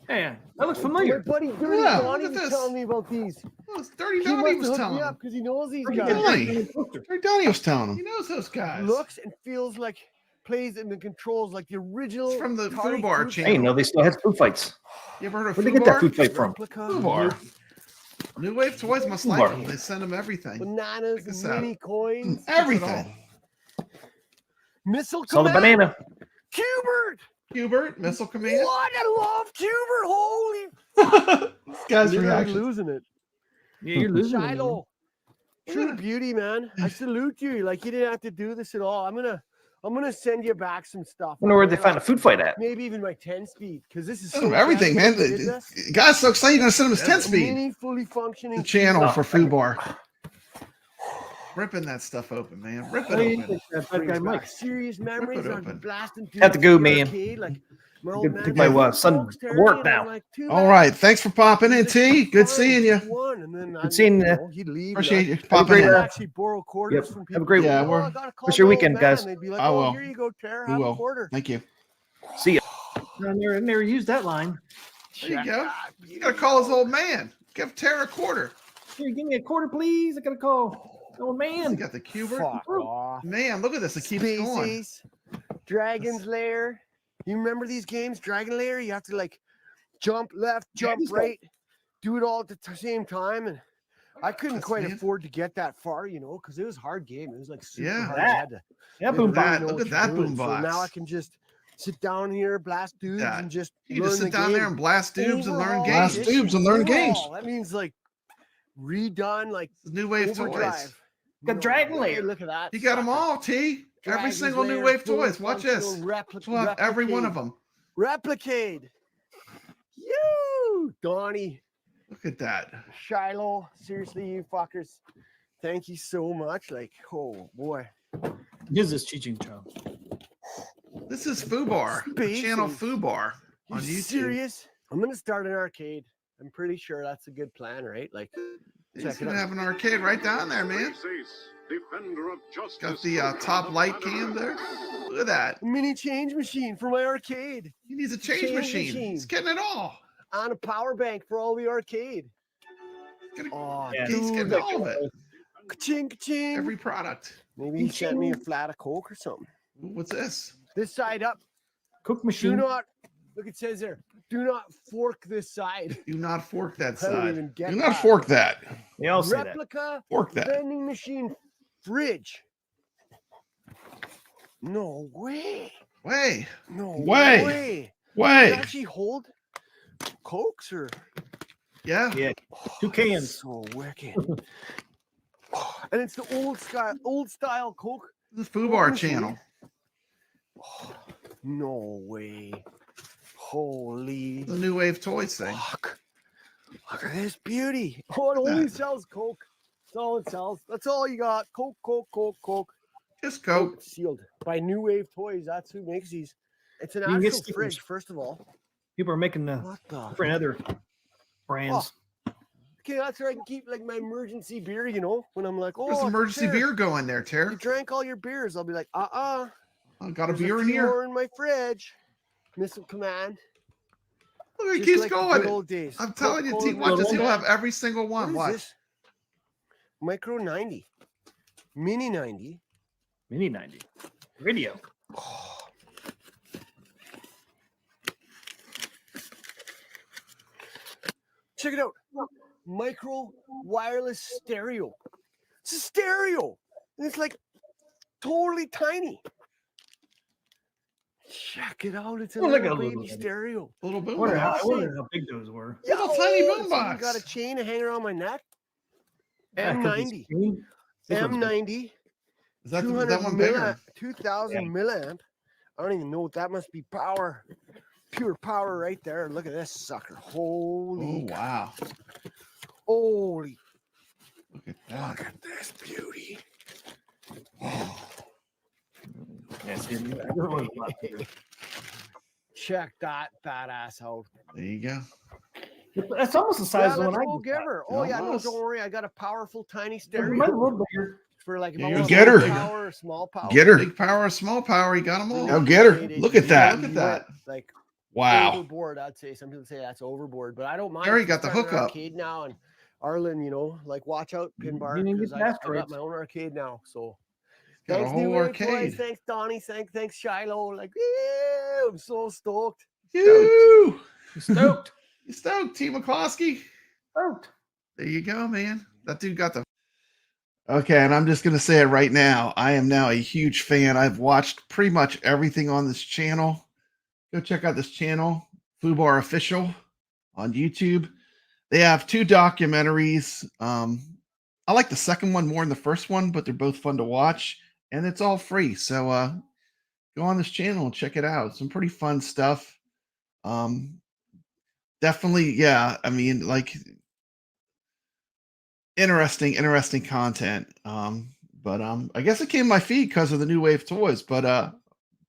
Man, that looks familiar. My buddy Dirty Donnie was telling me about these. Oh, it's Dirty Donnie was telling me because he knows these Dirty guys. Donnie was telling him. He knows those guys. Looks and feels like plays and the controls like the original. It's from the Atari Fubar food channel. Hey, no, they still had food fights. You ever heard of Where'd they get that Fubar? food fight from? replica, Fubar. New Wave Toys must like Fubar. them. They send them everything. bananas, Check this and mini out. coins, Everything. missile Saw the command. banana. Hubert. Hubert, Missile Command. What? I love Hubert. Holy. This guy's Literally reaction. losing it. Yeah, you're losing. Shiloh. True beauty, man. I salute you. Like you didn't have to do this at all. I'm gonna send you back some stuff. I wonder where okay? they found a food fight at. Maybe even my 10-speed, because this is Send so him everything, man. fast. You did this. The guy's so excited. You're going to send him his 10 A speed. mini, fully functioning The channel Oh. for Fubar. Ripping that stuff open, man. Rip it open. That brings guy back Mike. serious memories. it I'm open. blasting through Have to go, the man. arcade, like my Take old man. my son Folks, to Terry, work and I'm now. like, too All bad. right. Thanks for popping in, He's T. like, Good fine, seeing you. one, and then Good seeing you. He'd leave. Appreciate and you a popping great in. I'd night. actually borrow quarters Yep. from people. Have a great Yeah, Oh, we're- I gotta call What's your my old weekend, man. guys? They'd be like, I oh, will. here you go, Tara. We Have a will. quarter. Thank you. See ya. I never used that line. There you go. You got to call his old man. Give Tara a quarter. Here, give me a quarter, please. I gotta call. Oh You man. got the Cubert. Fuck off. Man, look at this. It keeps Space going. Ace, Dragon's Lair. You remember these games? Dragon Lair? You have to like jump left, jump just right, do it all at the same time. And I couldn't That's quite man. afford to get that far, you know, because it was a hard game. It was like super Yeah. hard. You had to Yeah, really boom that. know Look what at you're that doing. So boombox. now I can just sit down here, blast dudes, Yeah. and just You learn just the sit down game. there and blast tubes and learn Overhaul games. edition. Blast tubes and learn games. Overhaul. That means like redone, like New Wave overdrive. Toys. Got Dragon way, Lair. Look at that. You got them sucker. all, T. Every Dragon's single New Lair, Wave fully Toys. Watch this. functional We'll have every one of them. Replicate. You, Donnie, Look at that. Shiloh. Seriously, you fuckers. Thank you so much. Like, oh boy. This is teaching child. This is Fubar. The Space channel Ace. Fubar You on YouTube. serious? I'm gonna start an arcade. I'm pretty sure that's a good plan, right? Like, He's check it gonna out. have an arcade right down there, man. Got the top light cam there. Look at that. A mini change machine for my arcade He needs a change Change machine. machine. He's getting it all. on a power bank for all the arcade. Gonna- Oh, Yeah. He's dude, getting like, all of it. ka-ching, ka-ching. Every product. Maybe he sent me a flat of Coke or something. What's this? This side up. Cook Do machine. not, look, it says there, do not fork this side. Do not fork that I don't side. even get Do not that. fork that. They all say that. Replica Fork that. vending machine fridge. No way. Way. No Way. way. You Way. actually hold Cokes or Yeah. Yeah. 2 cans. so wicked. And it's the old style Coke. The Fubar machine. channel. No way. Holy The New Wave Toys thing. fuck. Look at this beauty. Oh, it only sells Coke. That's all it sells. That's all you got. Coke, Coke, Coke, Coke. Just Coke. It's sealed by New Wave Toys. That's who makes these. It's an You can get actual stickers. fridge, first of all. People are making the What the? different other brands. Okay, that's where I can keep like my emergency beer, you know, when I'm like, There's oh, emergency Tara, beer going there, you Tara. drank all your beers. I'll be like, I got a there's beer in few here. more in my fridge. Missile Command. Look, it Just keeps like the going. good old days. I'm telling you, T, Coca-Cola watch this. Zero. You'll have every single one. What is Watch. this? Micro 90. Mini 90. Mini 90. Radio. Check it out. Micro wireless stereo. It's a stereo. And it's like totally tiny. Check it out. It's a Oh, look little at baby little- stereo. Little boom. I box. wonder how big those were. Little tiny Yo, boom so box. You got a chain to hang around my neck. Yeah, 'cause it's M90. green. This one's big. M90. Is that 200 that one bigger? 2000 milliamp. I don't even know what that must be. Power. Pure power right there. Look at this sucker. Oh Holy. wow! Holy. Look at that. Look at this beauty. Yeah, see, everyone's a lot bigger. Check that badass out. There you go. That's almost the Yeah, size of the let's one I go just give got. her. Oh yeah, no, Almost. don't worry. I got a powerful tiny Mine's a stereo little bigger. for like if Yeah, I you want get low her. power or small power. Get her. Big power, small power. You got them all. Now get her. It Look is at that. really Look at that. Like Wow. overboard, I'd say. Some people say that's overboard, but I don't mind. Gary if got the it's starting an hookup. Arcade now, and Arlen, you know, like watch out, pin bar. You didn't get 'cause the I got asteroids. my own arcade now, so Got Thanks, a New whole Wave arcade. Toys. Thanks, Donnie. Thanks, Shiloh. Like, yeah, I'm so stoked. You Stoked. You stoked, T. McCloskey. Stoked. There you go, man. That dude got the. Okay, and I'm just gonna say it right now. I am now a huge fan. I've watched pretty much everything on this channel. Go check out this channel, Fubar Official, on YouTube. They have 2 documentaries. I like the second one more than the first one, but they're both fun to watch, and it's all free. So go on this channel and check it out. Some pretty fun stuff. Definitely, yeah. I mean, like, interesting content. But I guess it came to my feed because of the New Wave Toys. But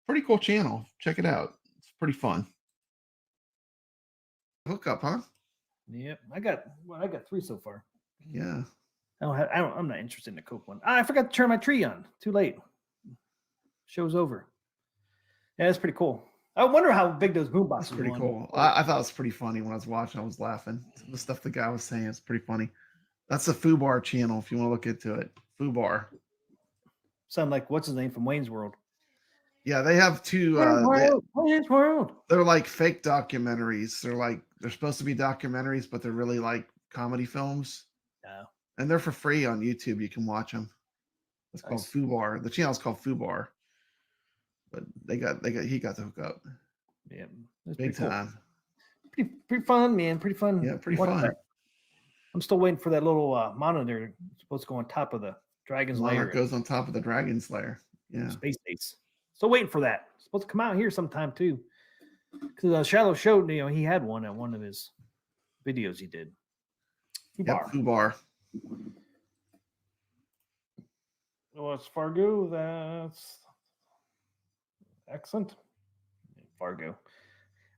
pretty cool channel. Check it out. It's pretty fun. Hookup, huh? Yep. I got 3 so far. Yeah. I'm not interested in the Coke one. I forgot to turn my tree on. Too late. Show's over. Yeah, that's pretty cool. I wonder how big those boom boxes are. Pretty were. Cool. I thought it was pretty funny when I was watching. I was laughing. Some of the stuff the guy was saying is pretty funny. That's the Fubar channel if you want to look into it. Fubar. Sound like what's his name from Wayne's World. Yeah, they have 2. Wayne's World. They're like fake documentaries. They're supposed to be documentaries, but they're really like comedy films. Yeah. And they're for free on YouTube. You can watch them. It's called Fubar. The channel's called Fubar. But he got the hookup. Yeah, big time. Cool. Pretty fun, man. Pretty fun. Yeah, pretty fun. That. I'm still waiting for that little monitor. It's supposed to go on top of the Dragon's Lair. It goes on top of the Dragon's Lair. Yeah. Space base. Still waiting for that. It's supposed to come out here sometime too. Because Shallow showed, he had one at one of his videos he did. Fubar. Well, it's Fargo. That's excellent. Fargo.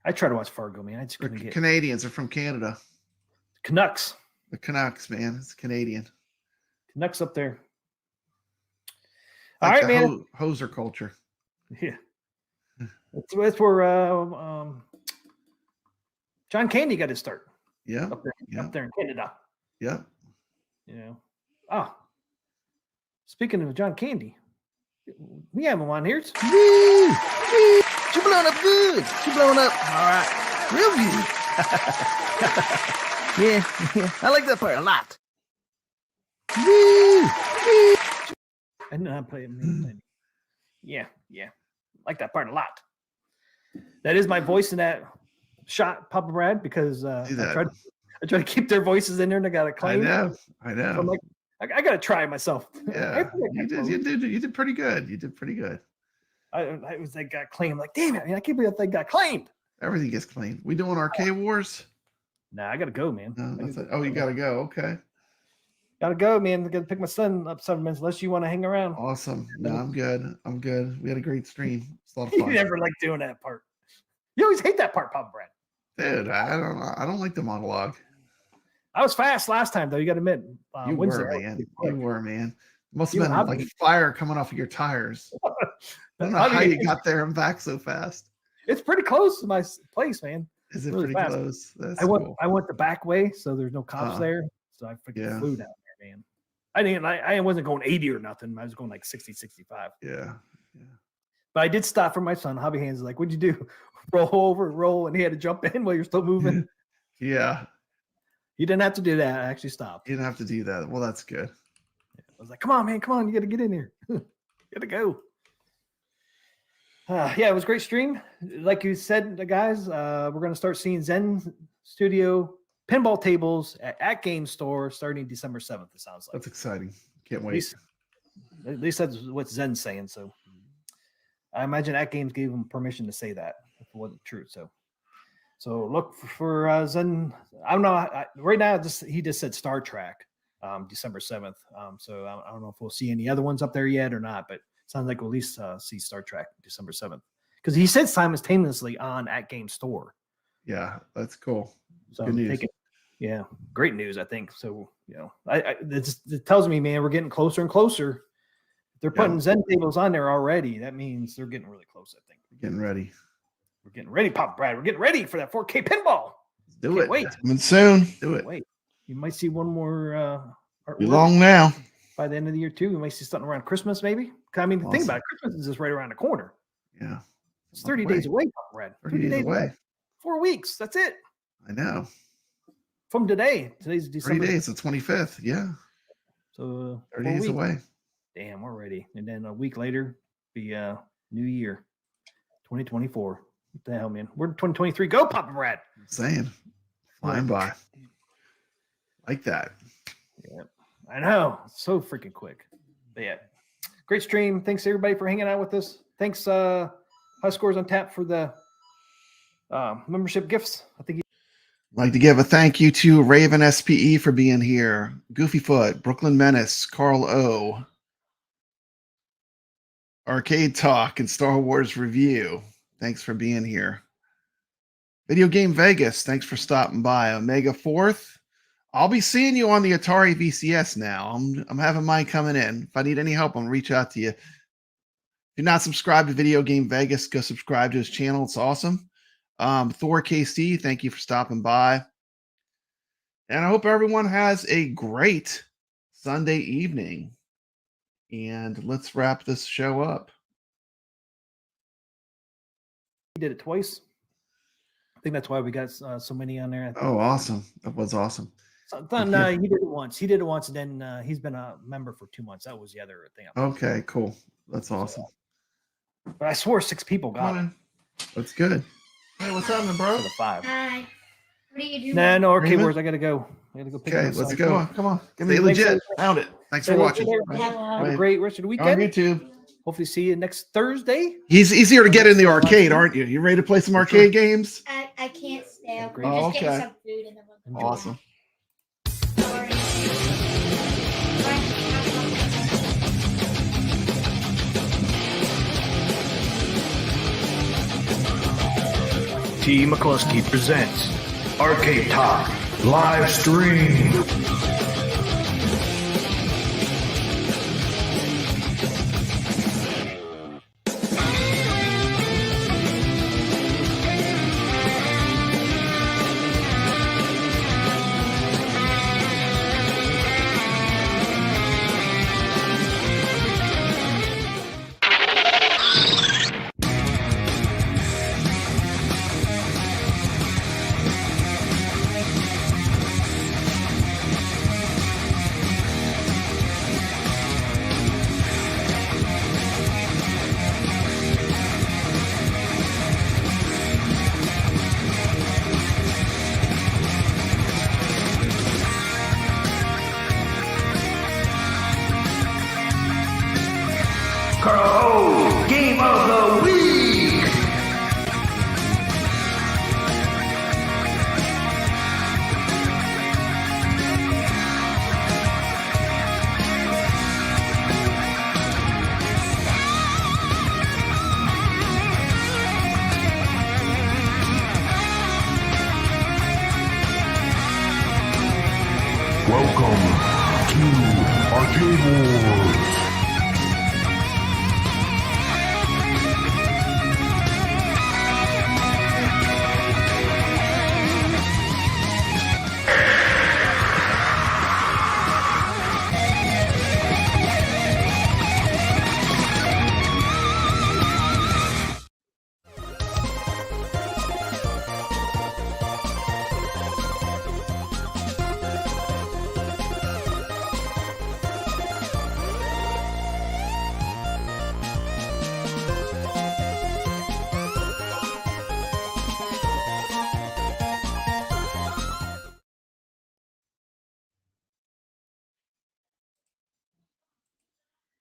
I try to watch Fargo, man. I just couldn't get. Canadians are from Canada. Canucks. The Canucks, man. It's Canadian. Canucks up there. Like all right, man. Hoser culture. Yeah. That's where John Candy got his start. Yeah. Up there in Canada. Yeah. Speaking of John Candy, we have him on here. Woo! She blowing up good. She blowing up. All right. Real good. yeah. I like that part a lot. Woo! I know how to play it. Yeah. Like that part a lot. That is my voice in that shot, Papa Brad, because I try to keep their voices in there and I got to claim. I know. So I'm like, I got to try myself. Yeah, you did pretty good. You did pretty good. I was like, got claimed. Like, damn it, I can't believe that thing got claimed. Everything gets claimed. We doing Arcade Wars? Nah, I got to go, man. No, you got to go. Okay. Got to go, man. I got to pick my son up 7 minutes unless you want to hang around. Awesome. No, I'm good. We had a great stream. It's a lot of fun. You never like doing that part. You always hate that part, Papa Brad. Dude, I don't like the monologue. I was fast last time, though. You got to admit. You were, man. Must have been like fire coming off of your tires. I don't know how you got there and back so fast. It's pretty close to my place, man. Is it really pretty close? I went the back way, so there's no cops there. So I freaking flew down there, man. I wasn't going 80 or nothing. I was going like 60, 65. Yeah. But I did stop for my son. Hobby Hands like, what'd you do? Roll, and he had to jump in while you're still moving. Yeah. You didn't have to do that. I actually stopped. You didn't have to do that. Well, that's good. I was like, come on, man. Come on. You got to get in here. You got to go. Yeah, it was a great stream. Like you said, guys, we're going to start seeing Zen Studio pinball tables at Game Store starting December 7th, it sounds like. That's exciting. Can't wait. At least that's what Zen's saying. So I imagine Atgames gave him permission to say that if it wasn't true. So look for Zen. I don't know. Right now, he just said Star Trek, December 7th. So I don't know if we'll see any other ones up there yet or not, but it sounds like we'll at least see Star Trek December 7th. Because he said simultaneously on Atgames Store. Yeah, that's cool. So good news. Yeah, great news, I think. So, it tells me, man, we're getting closer and closer. They're putting Zen tables on there already. That means they're getting really close, I think. Getting ready. We're getting ready, Pop Brad. We're getting ready for that 4K pinball. Do it. Wait. Coming soon. Do it. Wait. You might see one more. Be long now. By the end of the year, too. We might see something around Christmas, maybe. I mean, Awesome. think about it. Christmas is just right around the corner. Yeah. It's 30 days away, Papa Red. 30 days away. 4 weeks. That's it. I know. From today. Today's December. 30 days, the 25th. Yeah. So 30 days away. Damn, already. And then a week later, be New Year, 2024. What the hell, man? Where did 2023 go, Papa Red? I'm saying. Flying by. Like that. Yeah. I know. So freaking quick. But yeah. Great stream. Thanks everybody for hanging out with us. Thanks, High Scores on Tap for the membership gifts. I think I'd like to give a thank you to Raven SPE for being here. Goofyfoot, Brooklyn Menace, Carl O, Arcade Talk, and Star Wars Review. Thanks for being here. Video Game Vegas, thanks for stopping by. Omega 4th, I'll be seeing you on the Atari VCS now. I'm having mine coming in. If I need any help, I'll reach out to you. If you're not subscribed to Video Game Vegas, go subscribe to his channel. It's awesome. Thor KC, thank you for stopping by. And I hope everyone has a great Sunday evening. And let's wrap this show up. he did it twice. I think that's why we got so many on there. Oh, awesome. That was awesome. So, no, he did it once. He did it once, and then he's been a member for 2 months. That was the other thing. Okay, cool. That's awesome. But I swore 6 people got it. That's good. Hey, what's happening, bro? For the 5. Hi. What are you doing? No, Arcade Raymond? Wars. I gotta go. Pick Okay, up let's some. go. Come on. Give me Stay legit. legit. Found it. Thanks Stay for legit, watching. everybody. Have a Right. great rest of the On weekend. YouTube. Hopefully, see you next Thursday. He's easier to get in the arcade, aren't you? You ready to play some arcade games? I can't stay. Great. We're just Oh, getting okay. some food and then we'll go. Awesome. Sorry. T. McCluskey presents Arcade Talk live stream. Carl, Game of the Week! Welcome to Arcade Wars.